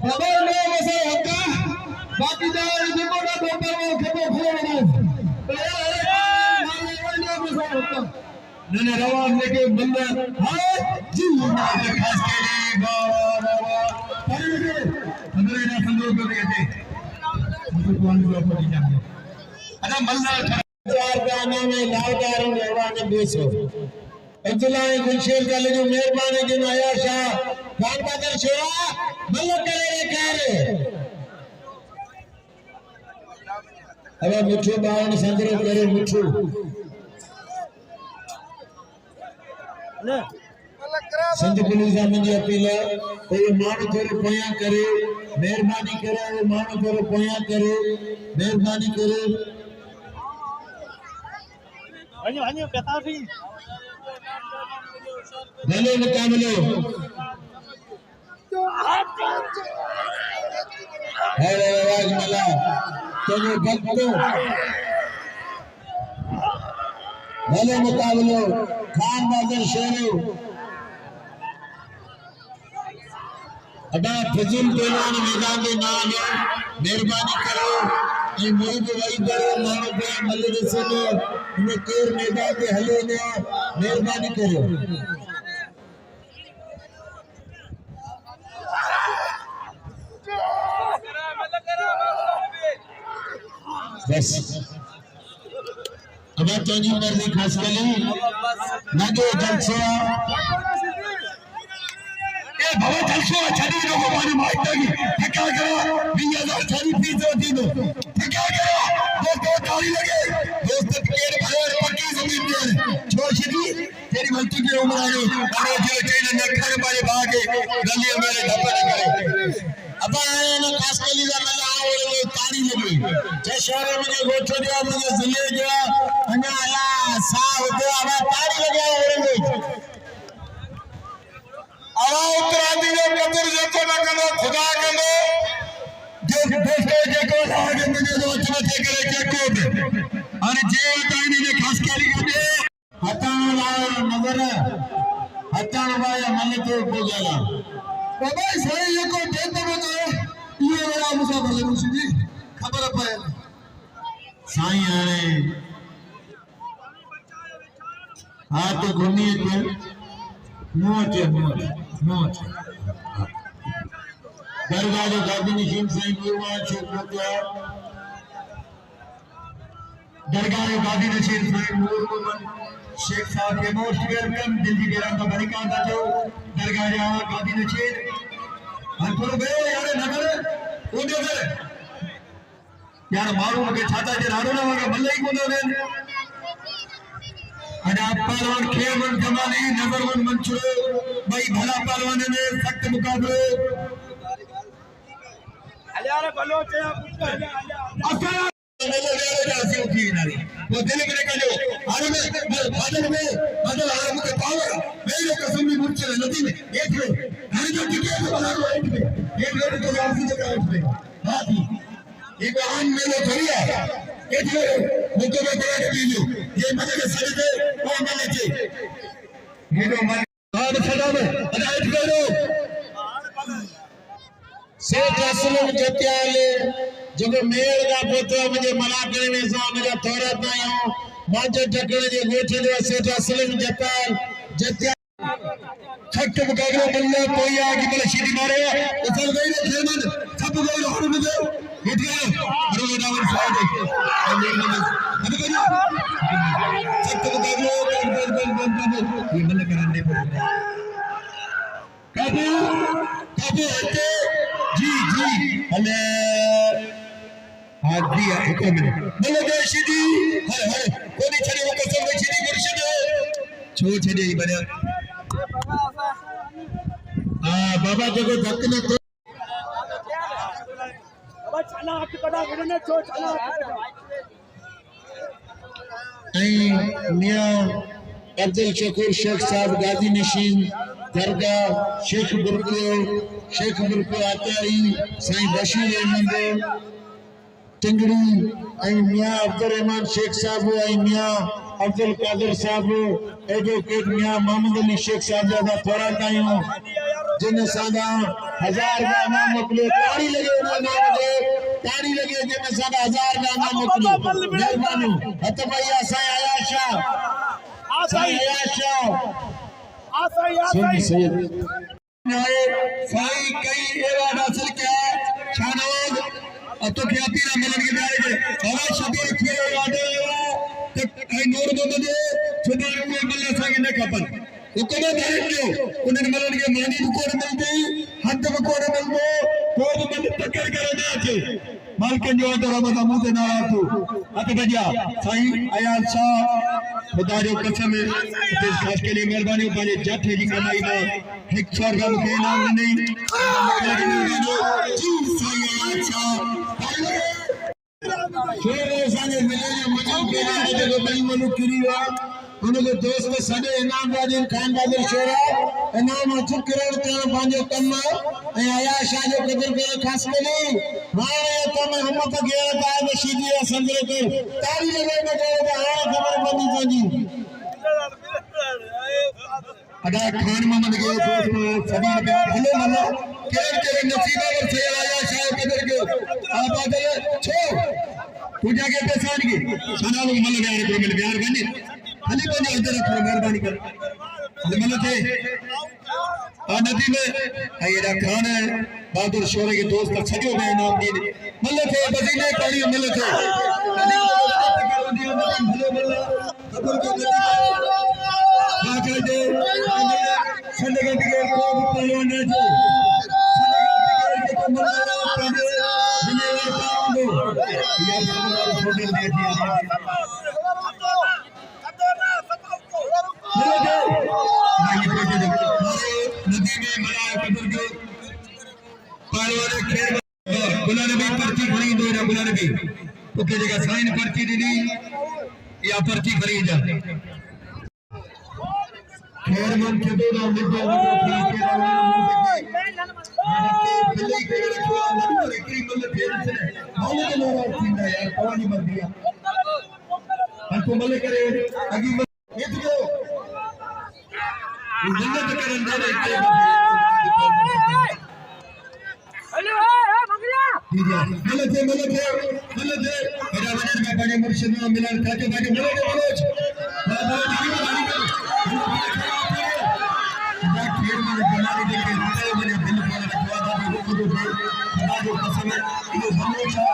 बाबा ने वैसे होता बाकी जाए देखो ना दोपहर में खेतो खुले ना ना रवान लेके बंदा हां जी ना खास के लिए बाबा हमरे ना संजोग को कहते भगवान को अपनी जान अरे मल्ला चार गाना में लालदार रहवाने बेसो अब्दुल्ला गुलशेर का जो मेहरबानी जिन आया शाह खान बहादुर शेरा मल्ला करे करे अब मिठू बावन संजरो करे मिठू संत पुलिसा मुझे अपील है कोई मानो थोरो पोया करे मेहरबानी करे मानो थोरो पोया करे मेहरबानी करे Hanya kata sih. Balo mukamalo. Hele आवाज मिला तेरे भक्तों भले मुकाबलो खान बहादुर शेरों अदा फजल बेलान मैदान के नाम मेहरबानी करो ये मुझ वही करो मानो पे मल्लिक से उन्हें केर मैदान के हले ने मेहरबानी करो बस अब तुझी मर्जी खास कली ना जो जलसा बाबा जलसो छड़ी रो माने माइटगी ठका करो 20000 छड़ी फीस होती दो ठका करो दोस्तों ताली लगे दोस्त केर भाई पक्की जमीन दे छोड़ छड़ी तेरी मल्टी की उम्र आ गई अरे जो चैन ने खर मारे भागे गली मेरे धपड़ करे अब आए ना खास कली दा मला और ताली लगी जे शहर में गोठो दिया मुझे जिले गया अन्या आला सा हो गया अब ताली लगे और आवा उत्तरादी जो कदर जेको न कंदो खुदा कंदो जो दोस्तो जेको आगे मुझे जो अचने थे करे जेको अरे जे ताईं ने खास करी कदे हटाण वाला नजर हटाण वाला मन तो बोला बाबा सही जेको देतो न ये वाला मुसा भले मुसी खबर पए साईं आने हाथ घुमी के मोच दरगाह जो गादी नशीन साईं गुरुवार छोकरा दरगाह जो गादी नशीन साईं मोहम्मद शेख साहब के मोस्ट वेलकम दिल्ली के रंग बरिका जो दरगाह जा गादी नशीन हर थोरो बे यार नगर ओडे कर यार मारू के छाता जे राणो ना वगे भले ही कोन ने अना पहलवान खेमन जमाली नजरवन मंचुरो भाई भला पहलवान ने सख्त मुकाबले अल्यारे बलोचे असल की नारी वो दिल करे का जो आने में बादल आराम के पावर मेरे कसम में मुझसे नदी में एक में हर जो टिके तो बना लो एक में एक लोग तो आरसी जगह उठ में बात ही एक आन मेलो थोड़ी है एक मुझे में बड़ा वीडियो ये मजे के सजदे वो मने चे ये तो मन हां सदा में अदायत करो से असलम जत्याले जो मेड़ का पोतो मुझे मलाकड़े में सा मुझे थोड़ा तायो मांझे टकड़े जे गोठे जो सेठ असलम जताल जत्या छट बकागरो बल्ले पोया की बल शीटी मारे उछल गई रे खेमन सब गई हर मुझे हिट गया हर वो डावर साइड अबे गया छट बकागरो बल ये बल्ले कराने पर काबू काबू हटे जी जी हले हाथ दिया एक मिनट बोलो जय श्री हर हर कोनी छड़े वो कसम में श्री मुर्शिद छो छड़े ही बने बाबा देखो धक न तो अब चला आप कदा गिरने छो चला मियां अब्दुल शकूर शेख साहब गाजी नशीन दरगाह शेख बुरको आताई साईं बशीर अहमद टिंगड़ी मियां अब्दुल रहमान शेख साहब मियां अब्दुल कादिर साहब एडवोकेट मियां मोहम्मद अली शेख साहब जैसा थोड़ा टाइम जिन सादा 1000 का नाम मोकले ताड़ी लगे जिन सादा 1000 का नाम मोकले मेहरबानी हत भैया साईं आयाशा साईं सैयद साईं कई एवा हासिल किया शानवाज तो क्या तीरा मिलन के दायरे के हवा शबीर खेले वादे ते कई नूर मोहम्मद छुपा के मल्ला सागे ने खपन हुकुम दायरे क्यों उन्हें मिलन के मानी को मिलते हद को मिलते को मन टक्कर करे ना थे मालिक जो तो रब दा मुंह ते ना तू हत बजा साईं अयाल शाह खुदा जो कसम है इस खास के लिए मेहरबानी पाले जट जी कमाई में एक स्वर्ग के नाम नहीं जी साईं अयाल शाह शेरे साने मिले मजन के नाम जो बड़ी मनु किरीवा उनके दोस्त सदे इनाम राजन खान बहादुर शेरा इनाम चुकरण के पांजो कम ए आया शाह जो कदर के खास कली हां तो मैं हम तो गया था मशीदी संजरे के तारी लगे में गए तो हां खबर बंदी जानी अदा खान मोहम्मद के दोस्त सदी के भले मल्ला केर नसीबा पर से आया शाह कदर के आबाद छो पूजा के पेशान की सना लोग मल प्यार को मिल प्यार बने खाली बने इधर रखो मेहरबानी कर मल थे नदी में आयरा खान बहादुर शोरे के दोस्त सजो में नाम दी मल थे बजीने कड़ी मल थे भले मल्ला कबूल के नदी बाजा दे संदगे के को पहलवान ने जो संदगे के मल्ला करे नदी में बड़ा कदर के पालवाने खेल बुलाने भी पर्ची खरीद दो ना बुलाने भी तो के जगह साइन पर्ची दी या पर्ची खरीद जा खेर मन के दो ना मिल जाओ ठीक है बिल्ली के रखो नंबर एकरी मल फेर से मौले के लोग थिंदा यार कवानी मर दिया हमको मले करे अगी ये तो जन्नत के अंदर हेलो मगरिया मले थे मेरा वजन में बड़े मुर्शिद में मिलन खाते बाटे मले के मनोज बाबा जी गाड़ी कर ना खेर में बनाने के लिए मेरे दिल को रखवा था वो खुद खुदा जो कसम है ये हमेशा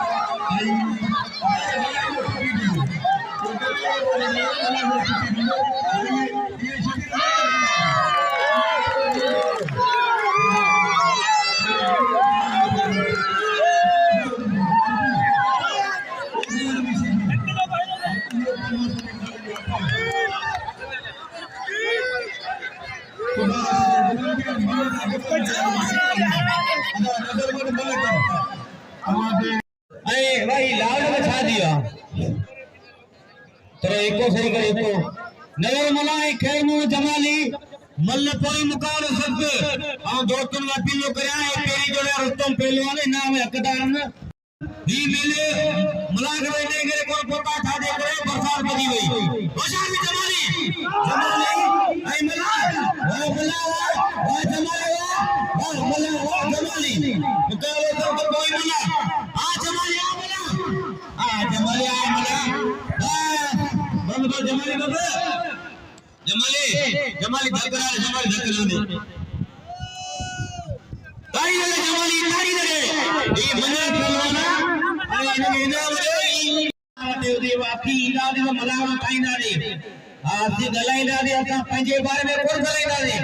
आई भाई लाल में छा दिया तो एको सही करे एको नगर मलाई खेमू जमाली मल्ल कोई मुकाबले सबके हम दोस्तों का पीलो करया है पेरी जोड़े रुस्तम पहलवान नाम है हकदार ने ही मेले मलाक रहने के कोई पोता था दे करे बरसात बनी हुई बशार में जमाली आई मला वो जमाली मुकाबले सब कोई मला आ जमाली तो जमाली बाबा जमाली धकरा ने तारी लगे जमाली लगे ये मजा पहलवाना आने इनाम रे देवदी वाकी इनाम दे मलावा खाइंदा रे आसी गलाइंदा दे असा पंजे बारे में कोन गलाइंदा रे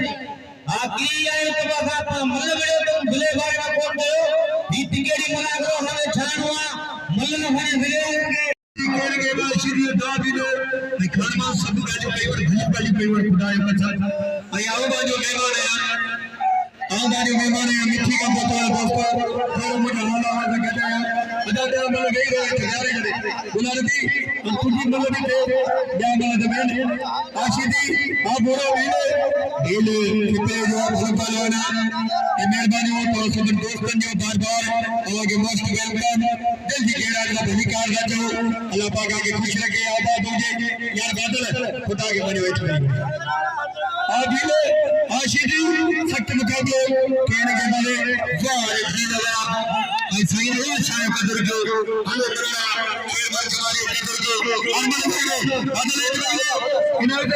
आकी आए तो बाबा मल बड़े तुम भले बारे में कोन गयो ई टिकेड़ी मना करो हमें छानवा मल न भरे भले टिकेड़ के बाद सीधी दवा भी दो खानमा सब गाजो कई बार भली भली कई बार खुदाए बचा आई आओ बाजो मेहमान है आओ बाजो मेहमान है मिठी का बोतल दोस्तों फिर मुझे हाल आवाज कहता है अदा मल गई रहे तैयारी करे बुलारती तुझी मल भी थे या मल दबेन आशीदी आ बोरो ढीले किते जो भल पालवाना ये मेहरबानी हो तो सब दोस्तन जो बार-बार आगे मोस्ट वेलकम दिल की केड़ा का अधिकार राजो अल्लाह पाक आगे खुश रखे आबाद हो जाए यार बादल खुदा के बने बैठे आदिले आशीदी सख्त मुकाबले कहने के वाले वाह जी लगा ऐसा ही नहीं शायद कदर के हमें करना ये बात हमारे कदर के और मन बादल इतना इन्हें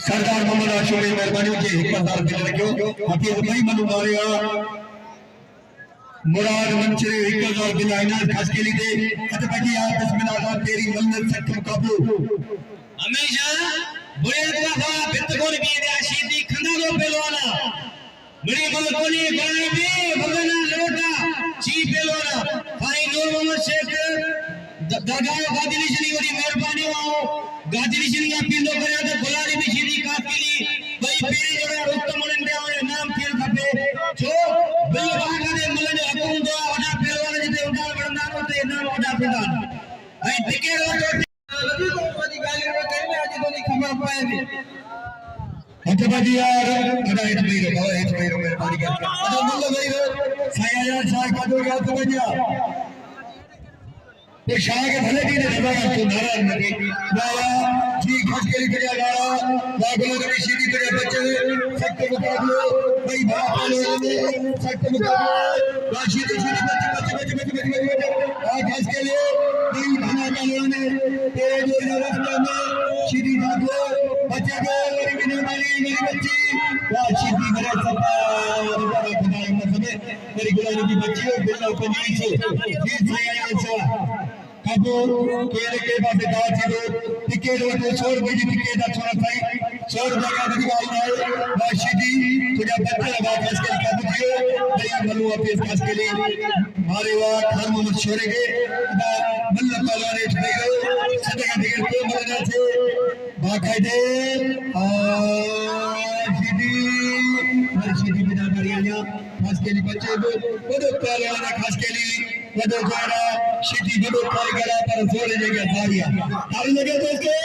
सरदार मोहम्मद आशूर मेहरबानी के 1000 दिल रखियो हफीज भाई मनु मारिया मुराद मंचरे 1000 दिल आइनात खास के लिए हत बजी आ बिस्मिल्लाह तेरी मन्नत सख्त मुकाबलो हमेशा बुरे का बित कोन की दे आशीदी खंदा लो पहलवाना बड़ी मलकोनी गलाई भी भगना लोटा ची पहलवाना भाई नूर मोहम्मद शेख दरगाह गादिली शनी वरी मेहरबानी आओ गादिली शनी का पीलो करे तो गुलारी भी सीधी काफिली भाई पीरी जोड़ा उत्तम मनन दे और नाम फिर खपे जो बिल बागा दे मलन हकुम दो ओडा पहलवान जिते उड़ा बड़ना होते नाम ओडा प्रधान भाई टिकेट तो लगी को वाली गाली में कहीं में आज तो नहीं खबर पाए भी हत बजी यार अदा एक मेरे मेहरबानी करके अदा मुल्ला भाई रो साया यार शाह का दो यार तो बजिया ये शाह के भले की ने दबाया तो नाराज लगे बाबा जी खस के लिए गाड़ा बागलो के सीधी तरह बच्चे सख्त मुकाबले भाई बड़ा पालो ने सख्त मुकाबले राशिद बच्चे आ खस के लिए तीन खाना पालो ने तेरे जो रास्ते में सीधी भागो बच्चे को मेरी मेरी बच्ची राशिद की मेरे सपा बड़ा खुदाई मसले मेरी गुलामी की बच्ची बिल्ला को नहीं से जी सही कबो केले के पासे दाव थी दो टिकेट वठो 100 रुपए जी टिकेट दा थोड़ा साई 100 रुपए का दिखाई है राशिदी तुझा बच्चा लगा खस के कब थियो दया मलू वापस खस के लिए मारे वा खान मोहम्मद छोरे के दा मल्ल पहलवान उठ गए सदे का टिकेट को मरना छे बाकायदे राशिदी बिना करिया खस के लिए बच्चे बड़ो पहलवान खस के लिए वडो जोड़ा सीधी बड़ो कारीगरा पर जोड़े जगह सारिया तारी लगे दोस्तों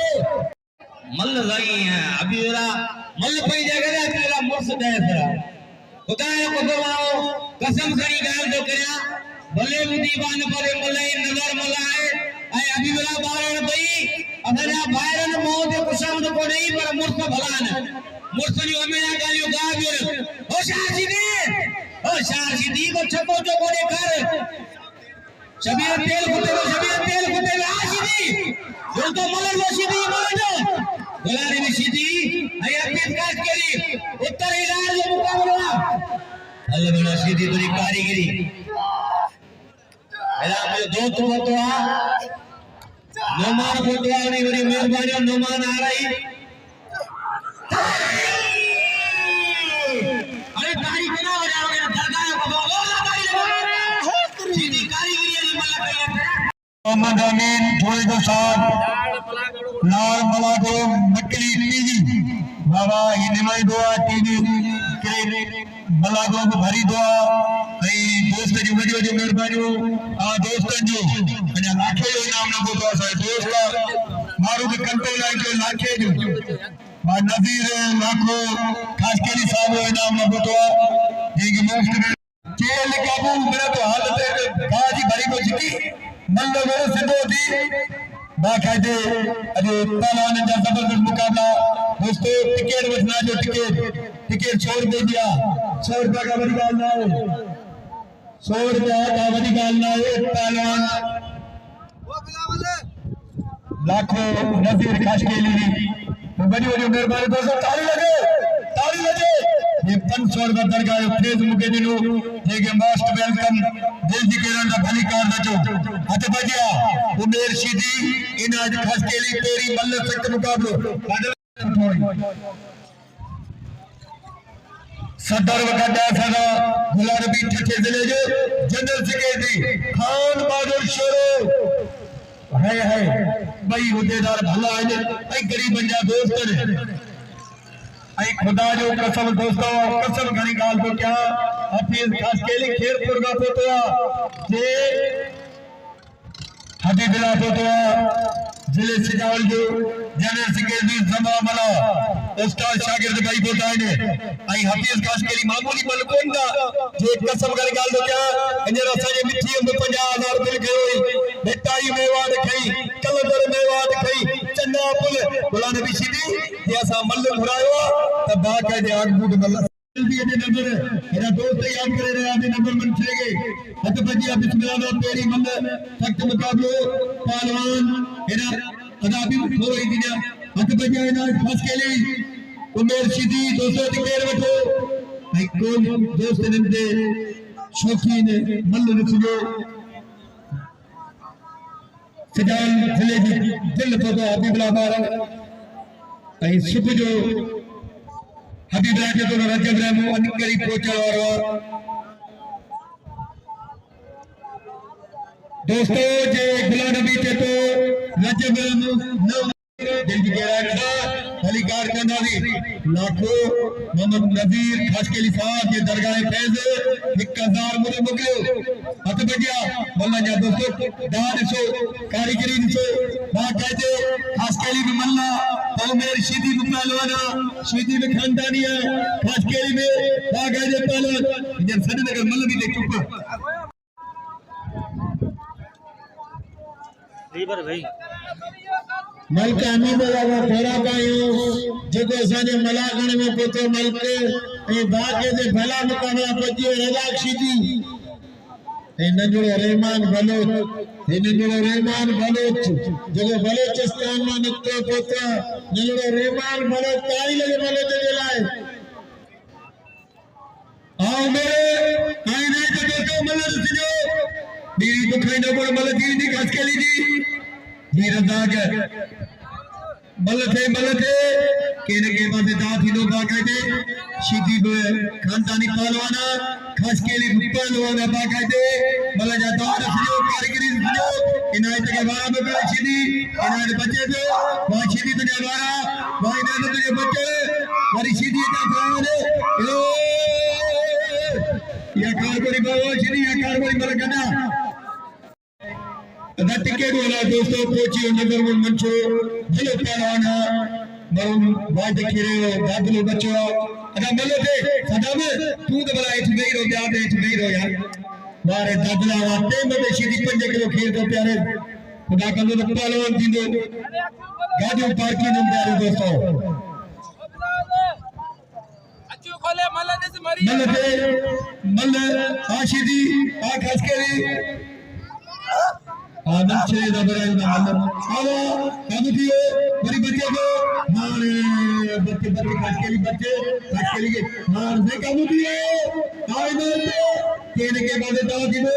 मल लगी है अभी जरा मल पई जगह रे तेरा मुर्स दे तेरा खुदा को दवाओ कसम खरी गाल दो करया भले दीवान पर मले नजर मलाए आई अभी जरा बारण पई अबरा बारण मौत कुशम को नहीं पर मुर्स भलान मुर्सनी हमें गालियो गाबियो ओ शाहजी को छपो जो कोने कर शबीर तेल खुते आशीदी जो तो मलर वो सीधी मानो गुलारी में सीधी आई अपने काट करी उत्तर इलाज मुकाबला अल्लाह बड़ा सीधी तेरी कारीगरी मेरा मुझे दो तो नोमान फोटो नहीं बड़ी मेहरबानी नोमान आ रही अरे तारी बना हो रहा है दरगाह को बोला तारी लगा सीधी कारीगरी मोहम्मद अमीन थोड़े को साथ लाल मलाको मकली टीवी बाबा ये निमाई दुआ टीवी के मलाको को भरी दुआ भाई दोस्त जी वडी वडी मेहरबानी आ दोस्तन जो अने लाखे जो इनाम न को दुआ दोस्त मारू के कंट्रोल लाइन के लाखे जो मा नजीर लाखो खास के लिए साहब इनाम न को दुआ ये कि मुफ्त केल काबू मेरा तो हालत बाजी भरी को जिकी मल्लो मेरे सिद्धो थी बाकायदे अरे पहलवान का जबरदस्त मुकाबला दोस्तों टिकट बचना जो टिकट 100 रुपए दिया 100 रुपए का बड़ी गाल ना हो 100 रुपए का बड़ी गाल ना हो पहलवान लाखों नजीर खाशकेली तो बड़ी बड़ी मेहरबानी दोस्तों ताली लगे ये 500 रुपया दरगाह फेज मुके दिनो जेके मोस्ट वेलकम दिल जी केरन दा भली कार नचो हथ बजिया उमेर सीधी इनाज खाशकेली तेरी मल्ल सख्त मुकाबलो सदर वगड़ा सदा गुलाबी ठठे जिले जो जनरल सेक्रेटरी खान बहादुर शेरो है भाई हुदेदार भला है भाई गरीब जा दोस्त ने आई खुदा जो कसम दोस्तों कसम घणी गाल तो क्या हफीज खाशकेली खेरपुर का पोतवा जे हबीबुल्लाह पोतवा जिले सिजावल जो जनरल सेक्रेटरी जमा मला उस्ताद शागिर्द भाई पोता ने आई हफीज खाशकेली मामूली मलकोंदा जे कसम घणी गाल तो क्या इंजरा सजे मिठी में 50,000 दिल गई बेटाई मेवाड़ खई कलंदर मेवाड़ खई चन्ना पुल बुला नबी सीधी ये असा मल्ल घुरायो त बाकायदे आग बूट मल्ल जल्दी दे नंबर मेरा दोस्त याद करे रहा दे नंबर मन छेगे हत बजिया बिस्मिल्लाह तेरी मल्ल सख्त मुकाबलो पहलवान एना अदाबी थोड़ी दिना हत बजिया इनाज खाशकेली उमेर सीधी 200 टिकेट वठो भाई को दोस्त ने शौकीन मल्ल रखियो सिजाल जिले जी दिल तो हबीबुल्लाह बार ऐ सुबह जो हबीबुल्लाह के तो रजब रहमो अनकरी पहुंचा और दोस्तों जे गुलाम नबी के तो रजब रहमो नौ दिल की गहरा भली कार करना दी लाखों मोहम्मद नजीर खाशकेली साहब के दरगाह फैज 1000 मुझे मोकलियो हथ बजिया मल्ला जा दोस्तों दाद सो कारीगरी सो बाकायदे खाशकेली में मल्ला मेर सीधी में पहलवाना सीधी में खानदानी है खाशकेली में बाकायदे पहलवान जब सदनगर मल्ल भी देख चुका लीवर भाई मलक अहमद बाबा फेरा पायो जेको असांजे मलागण में पहुतो मलक ऐं बाक़ायदे भला मुकाना पहुची रज़ाक सीधी ऐं नंढड़ो रहमान बलोच जेको बलोचिस्तान मां निकितो पहुतो नंढड़ो रहमान बलोच ताली लगे बलोच जे लाइ आओ मेरे आईने जो दोस्तों मलक सिजो दीदी दुखाई न बोल मलक दी खाशकेली जी रज़ाक मल थे केने के पासे दांत ही दो बाकायदे सीधी खानदानी पहलवाना खाशकेली पहलवाना बाकायदे मल जा दांत सुनो कारीगरी सुनो इनायत के बारा में करे सीधी इनायत बच्चे दो वहां सीधी तुझे बारा वहां इनायत तुझे बच्चे वाली सीधी का खान या कारगरी बाबा सीधी या कारगरी मल गना दा टिकेट वाला दोस्तों पहुंची नगर में मंचो भलो पहलवाना मरुन वाद खिरे दादलो बच्चो अदा मलो थे सदा में तू तो बड़ा इठ गई रो याद इठ गई रो यार मारे दादला वाते में सीधी 5 किलो खेल तो प्यारे खुदा का तो पहलवान दींदो गाड़ी पार्किंग में प्यारे दोस्तों अच्छी खोले मल्ल ने से मरी मल्ल आशीदी आ खाशकेली आनंद छे दबराई ना मल्ल आओ कामुदियो बड़ी बच्चे को मारे बच्चे खाशकेली के मार दे कामुदियो आई ने केने के बादे दाव दिनो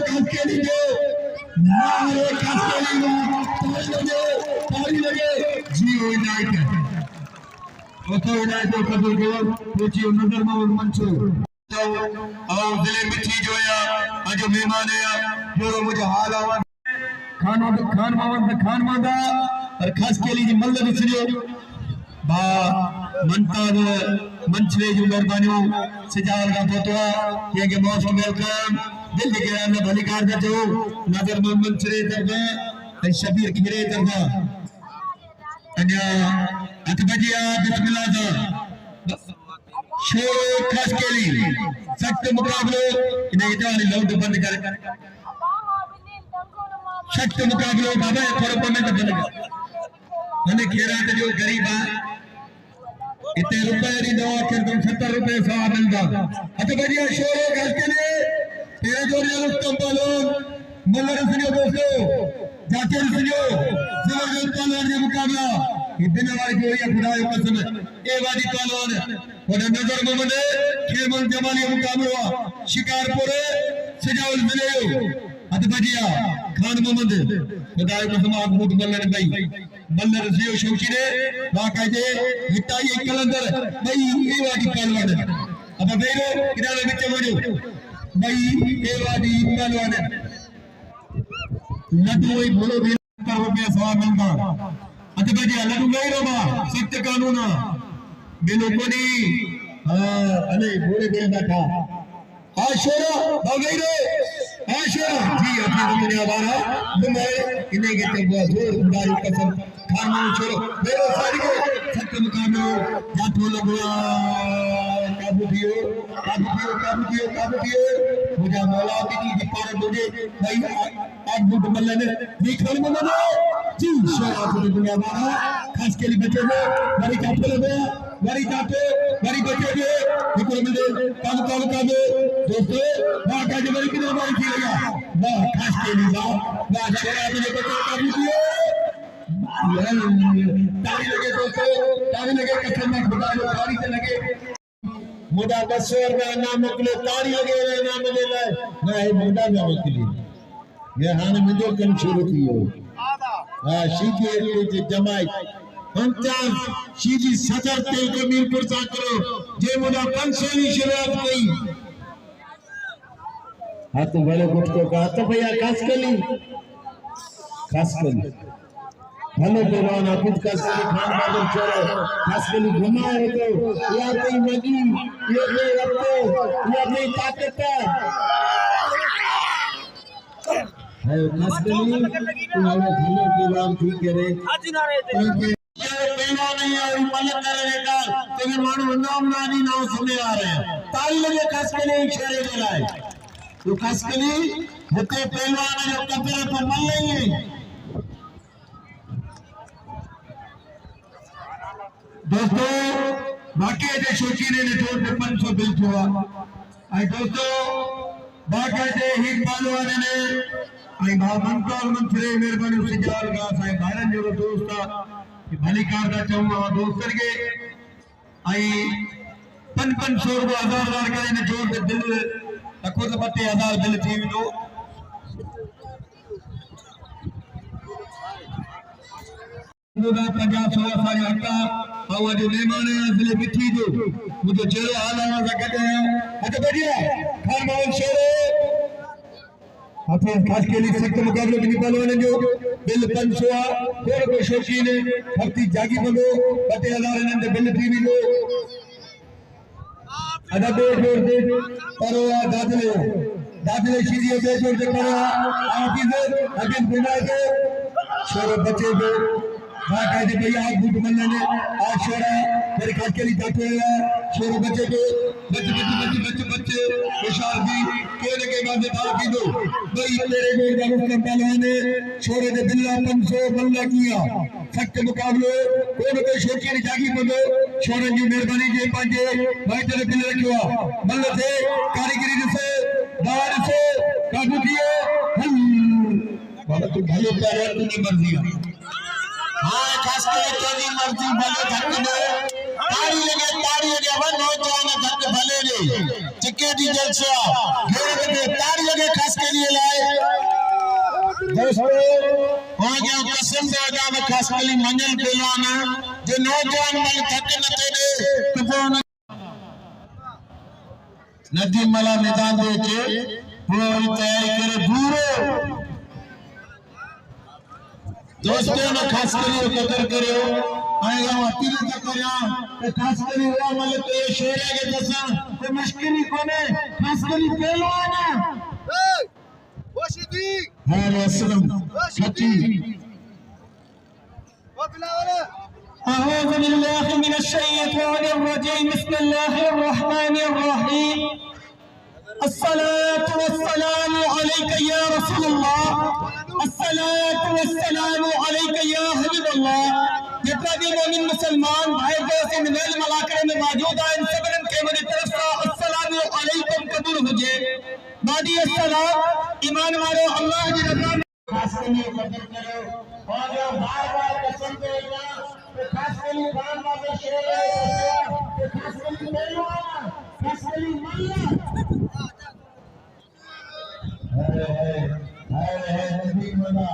खाशकेली दो मारे खाशकेली ताली लगे जियो इनायत तो इनायत कबूल करो पूछियो नजर में मंसूर और दिले मिठी जोया अजो मेहमान है जो मुझे हाल आवाज खान मांदा और खाशकेली जी मल्ल विसरियो बा मंताज मंचले जो मेहरबानियो सिजाल का पोतवा ये के मोस्ट वेलकम दिल के अंदर भली कार जो नजर में मंचले दरगा शबीर खिरे दरगा अन्या अतबजिया बिस्मिल्लाह दा शेर खाशकेली सख्त मुकाबलो इन्हें जाने लाउड बंद कर सख्त मुकाबलो बाबा थोड़ा कमेंट बंद कर मैंने खेरा ते जो गरीब है इतने रुपए दी दवा के तुम 70 रुपए साहब मिलदा अच्छा बढ़िया शेर खाशकेली तेरे जो रुस्तम बालोन मल्ल सुनियो दोस्तों, जाके सुनियो, जबरदस्त पहलवान का मुकाबला, इतने वाली जोड़ियां खुदा की कसम, ये वाली पहलवान, और नजर मोहम्मद, खेमल जमाली मुकाबला, शिकारपुर, सजाउल मिलेयो, अतबजिया, खान मोहम्मद, खुदा की कसम आगमूत मल्ल भाई, मल्ल रसियो शौकीने, बाकायदे हिटाई कलंदर, भाई ये वाली पहलवान, अब बेरो किनारे में चमड़ो, भाई ये वाली पहलवान लड्डू वही बोलो भी ₹1 सवा मिलता अच्छा भैया लड्डू नहीं रोबा सख्त कानून बिलो कोनी अरे बोले भी बैठा आशोरा भगैरो आशोरा जी अपनी दुनिया वाला मैं इन्हें के तबवा जोर खुदाई कसम खाना छोड़ो मेरे सारी को सख्त मुकाबला जातो लगवा काबू मुझे मौला की पार मुझे भाई आज बुट मल्ले निकल मल्ले जी शेरा पूरी दुनिया वाला खास के लिए बच्चे ने बड़ी काटे लगे बड़ी बच्चे ने निकल मिले काम दोस्तों वाह का जबरी की नंबर की लगा वाह खास के लिए वाह शेरा अपने बच्चे काबू किए ताली लगे दोस्तों ताली लगे कसम में खुदा जो ताली से लगे मोटा बसर में नाम मोकले तारी लगे नाम दे ले मैं मोटा में मोकली ये हाने मुझे कम शुरू कियो हां शीके के जमाई 50 शीजी सदर ते जमीरपुर सा करो जे मोटा 500 की शुरुआत कई हाथ बड़े कुछ को कहा तो भैया खास कली हेलो पहलवान कुछ का खान बादल छोड़ो खास के लिए घुमाए तो या कोई मगी ये कोई रखो या कोई ताकत है खास के लिए तुम्हारे भले के नाम ठीक करे पहलवान नहीं है मलक करेगा तो मानो नाम नाम सुने आ रहे हैं ताली लगे खास के लिए इशारे दे रहा है तो खास के लिए होते पहलवान जो कपड़े पर मल लेंगे दोस्तों बाकायदे शौकीने ने तौर पे 500 बिल हुआ आई दोस्तों बाकायदे ही पहलवान ने आई भावंतोल मंत्रे मेहरबानी सिजाल का साईं भारन जो दोस्त कि भली कार का चाहूंगा दोस्त के आई 500 रुपया 1000 करे ने जोड़ के बिल रखो तो 1000 बिल थी दो पंजाब 16 साल हटा और जो मेहमान है इसलिए मिठी जो मुझे चेहरे आना सा कहते हैं अच्छा बढ़िया खान मोहन शेरे अपने खास के लिए सख्त मुकाबले में पहलवान जो बिल 500 थोड़े को शौकीन है भक्ति जागी बनो 10,000 ने बिल थी भी लो अदा जोर दे परवा दादले सीधी बे जोर दे परवा हाफिज अगिन बिना के शेर बचे दे बाकायदे भैया आप बूट मल्ले ने आज शोरा मेरे खास के लिए जाते हैं शोर बच्चे को बच्चे विशाल भी केले के बाद दाल की दो भाई तेरे गोर का मुस्लिम पहलवान ने शोरे ने बिल्ला 500 मल्ला किया सख्त मुकाबले कोई कोई शौकीन जागी बंदो शोरे की मेहरबानी जे पांजे भाई तेरे बिल रखियो मल्ल से कारीगरी से दार से काबू किए बाबा तू भले प्यारे तूने मर्जी हाँ खास कर तेरी मर्जी भले धक्के दे ताड़ी लगे अब नौजवान धक्के भले रे चिक्के दी जलसा घेरे में ताड़ी लगे खास के लिए लाए दोस्तों वहां क्या कसम से आजा में खास के लिए मंजल पहलवान जो नौजवान वाले धक्के न दे तो नदी मला मैदान दे के पूरी तैयारी करे दूर दोस्तों ने खास करियो कदर करियो आएगा अपील तो करियो तो खास करियो वो वाले तो ये शेर के दसा तो मुश्किल ही कोने खास करी पहलवान वो सीधी हां असलम सच्ची वो बिलावल अऊज़ु बिल्लाहि मिनश शैतानिर रजीम बिस्मिल्लाहिर रहमानिर रहीम अस्सलातु वस्सलामु अलैका या रसूलल्लाह अस्सलातु वस्सलामु अलैका या हबीबल्लाह जितना भी मोमिन मुसलमान भाई दोस्त मिलल मलाकरे में मौजूद हैं इन सबन के मेरी तरफ से अस्सलामु अलैकुम कबूल हो जाए आदि सलाम ईमान वालो अल्लाह की रजा खास करके कदर करो और जो बार-बार कसम देगा तो खास करके बार-बार में शेर है तो खास करके पहलवान खास करके मल्ला है नबी मल्ला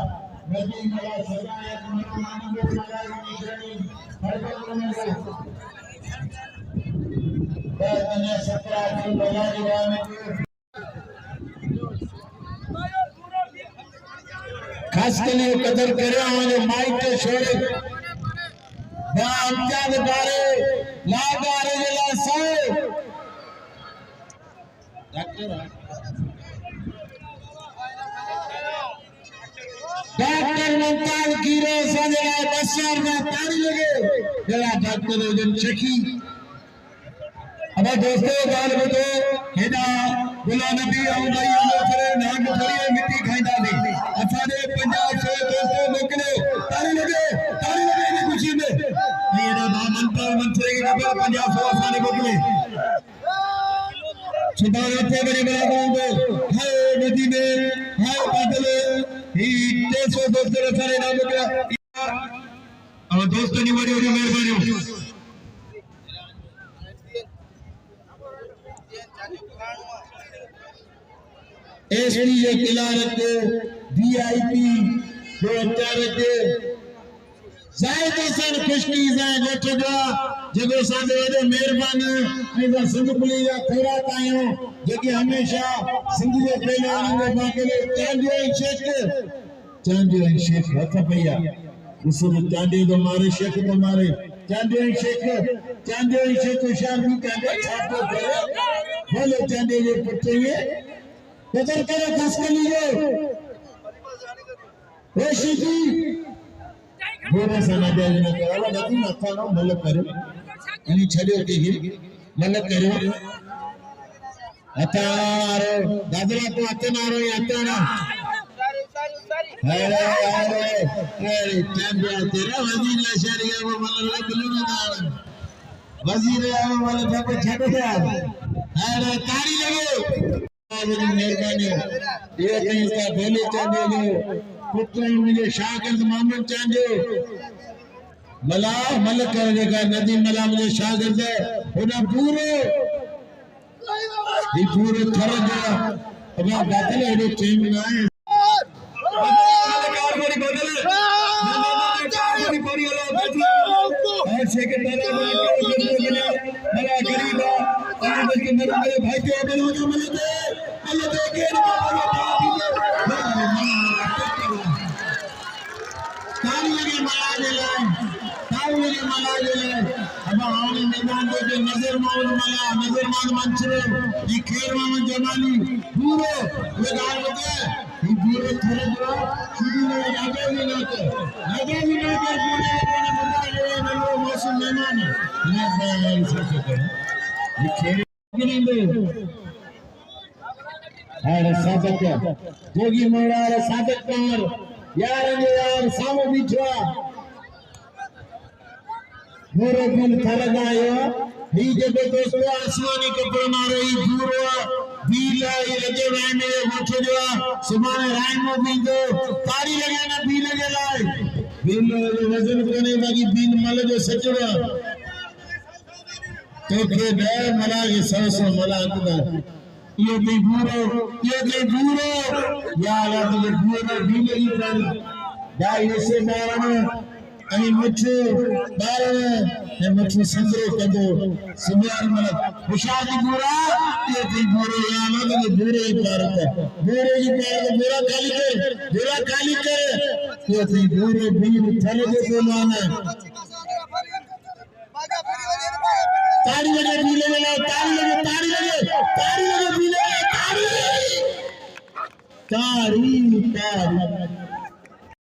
सदायत मल्ला को मल्ला की श्रेणी हर को बातने 17 दिन मल्ला दीवाने खास करके कदर करे और माइक के छोड़े बा अमजद बारे लागारे जला से डॉक्टर मुमताज गिरो सजला बशर में तारी लगे जला डॉक्टर जन चकी अब दोस्तों गाल बतो हेदा बुला नबी और भाई अल्लाह करे नाम खड़ी मिट्टी खाइंदा दे असारे पंजाब से दोस्तों मोकले ताली लगे ने खुशी में ये ना मंत्र मंत्रे की खबर पंजाब से असारे मोकले सुभान अल्लाह बड़ी बड़ा दो है नदी में है बादल ही 300 दोस्तों असारे नाम मोकला और दोस्तों ની વડી વડી મહેરબાની एसटी ये किला रखे वीआईपी जो अत्यारे के जायद हसन खुशकी जाए गोठो जगो सादे वडो मेहरबान ऐसा सिंध पुलिस जा थोड़ा तायो जेके हमेशा सिंध जे पहलवान के बाकले चांदियो शेख हथ भैया उसे चांदी तो मारे शेख तो मारे चांदियो शेख शाम भी कांदे छापो करे बोले चांदी जे पुटे कदर करो खास कर लीजिए रोशी जी बोले सना दे ने कहा नदी मथा नो मलक करो अनि छड़ियो के ही मलक करो अतारो दादरा तो अतनारो अतना अरे चंद्र तेरा वजीर शरिया वो मलक बिलुना दान वजीर वो मलक को छड़ दे अरे तारी लगे मेहरबानी ये कहीं का भोले चांदे जो पुत्र मुझे शागिर्द मोहम्मद चांदे मला मलक का नदी मला मुझे शागिर्द है उन्हें पूरे थर जो अब बादल है चेंज ना है और सेक्रेटरी मला गरीबा मेरे भाई के बोलो मिलते अल्लाह देखे ताली लगे मला ले अब आने मैदान के नजर मान मंचरे ये खेल में जमानी पूरे मैदान में ये पूरे थोड़े शुरू में लगे भी ना के पूरे मौसम मेहमान ये खेल अरे सादक जोगी मोड़ा अरे सादक पार यार सामो बिठवा मोरो दिल थरगायो ही जब दोस्तों आसमानी कपड़ा मारो ही पूरा बीला ये लगे रहने मुझे जो सुबह राइमो बिंदो तारी लगे ना बी लगे लाए बिल वजन करने बाकी बिल मल जो सचड़ा तो के दे मला ये सौ मला अंदर ये पूरो या अल्लाह ये पूरो भी नहीं कर दाई से मारने अनि मुझे बारने ने मुझे संजरे कंदो सुमार मला खुशाली पूरा ये पूरो या अल्लाह ये पूरे ही पार पूरा खाली कर ये पूरो भी थले दे बोलाना तारी लगे बीले लगे तारी लगे बीले तारी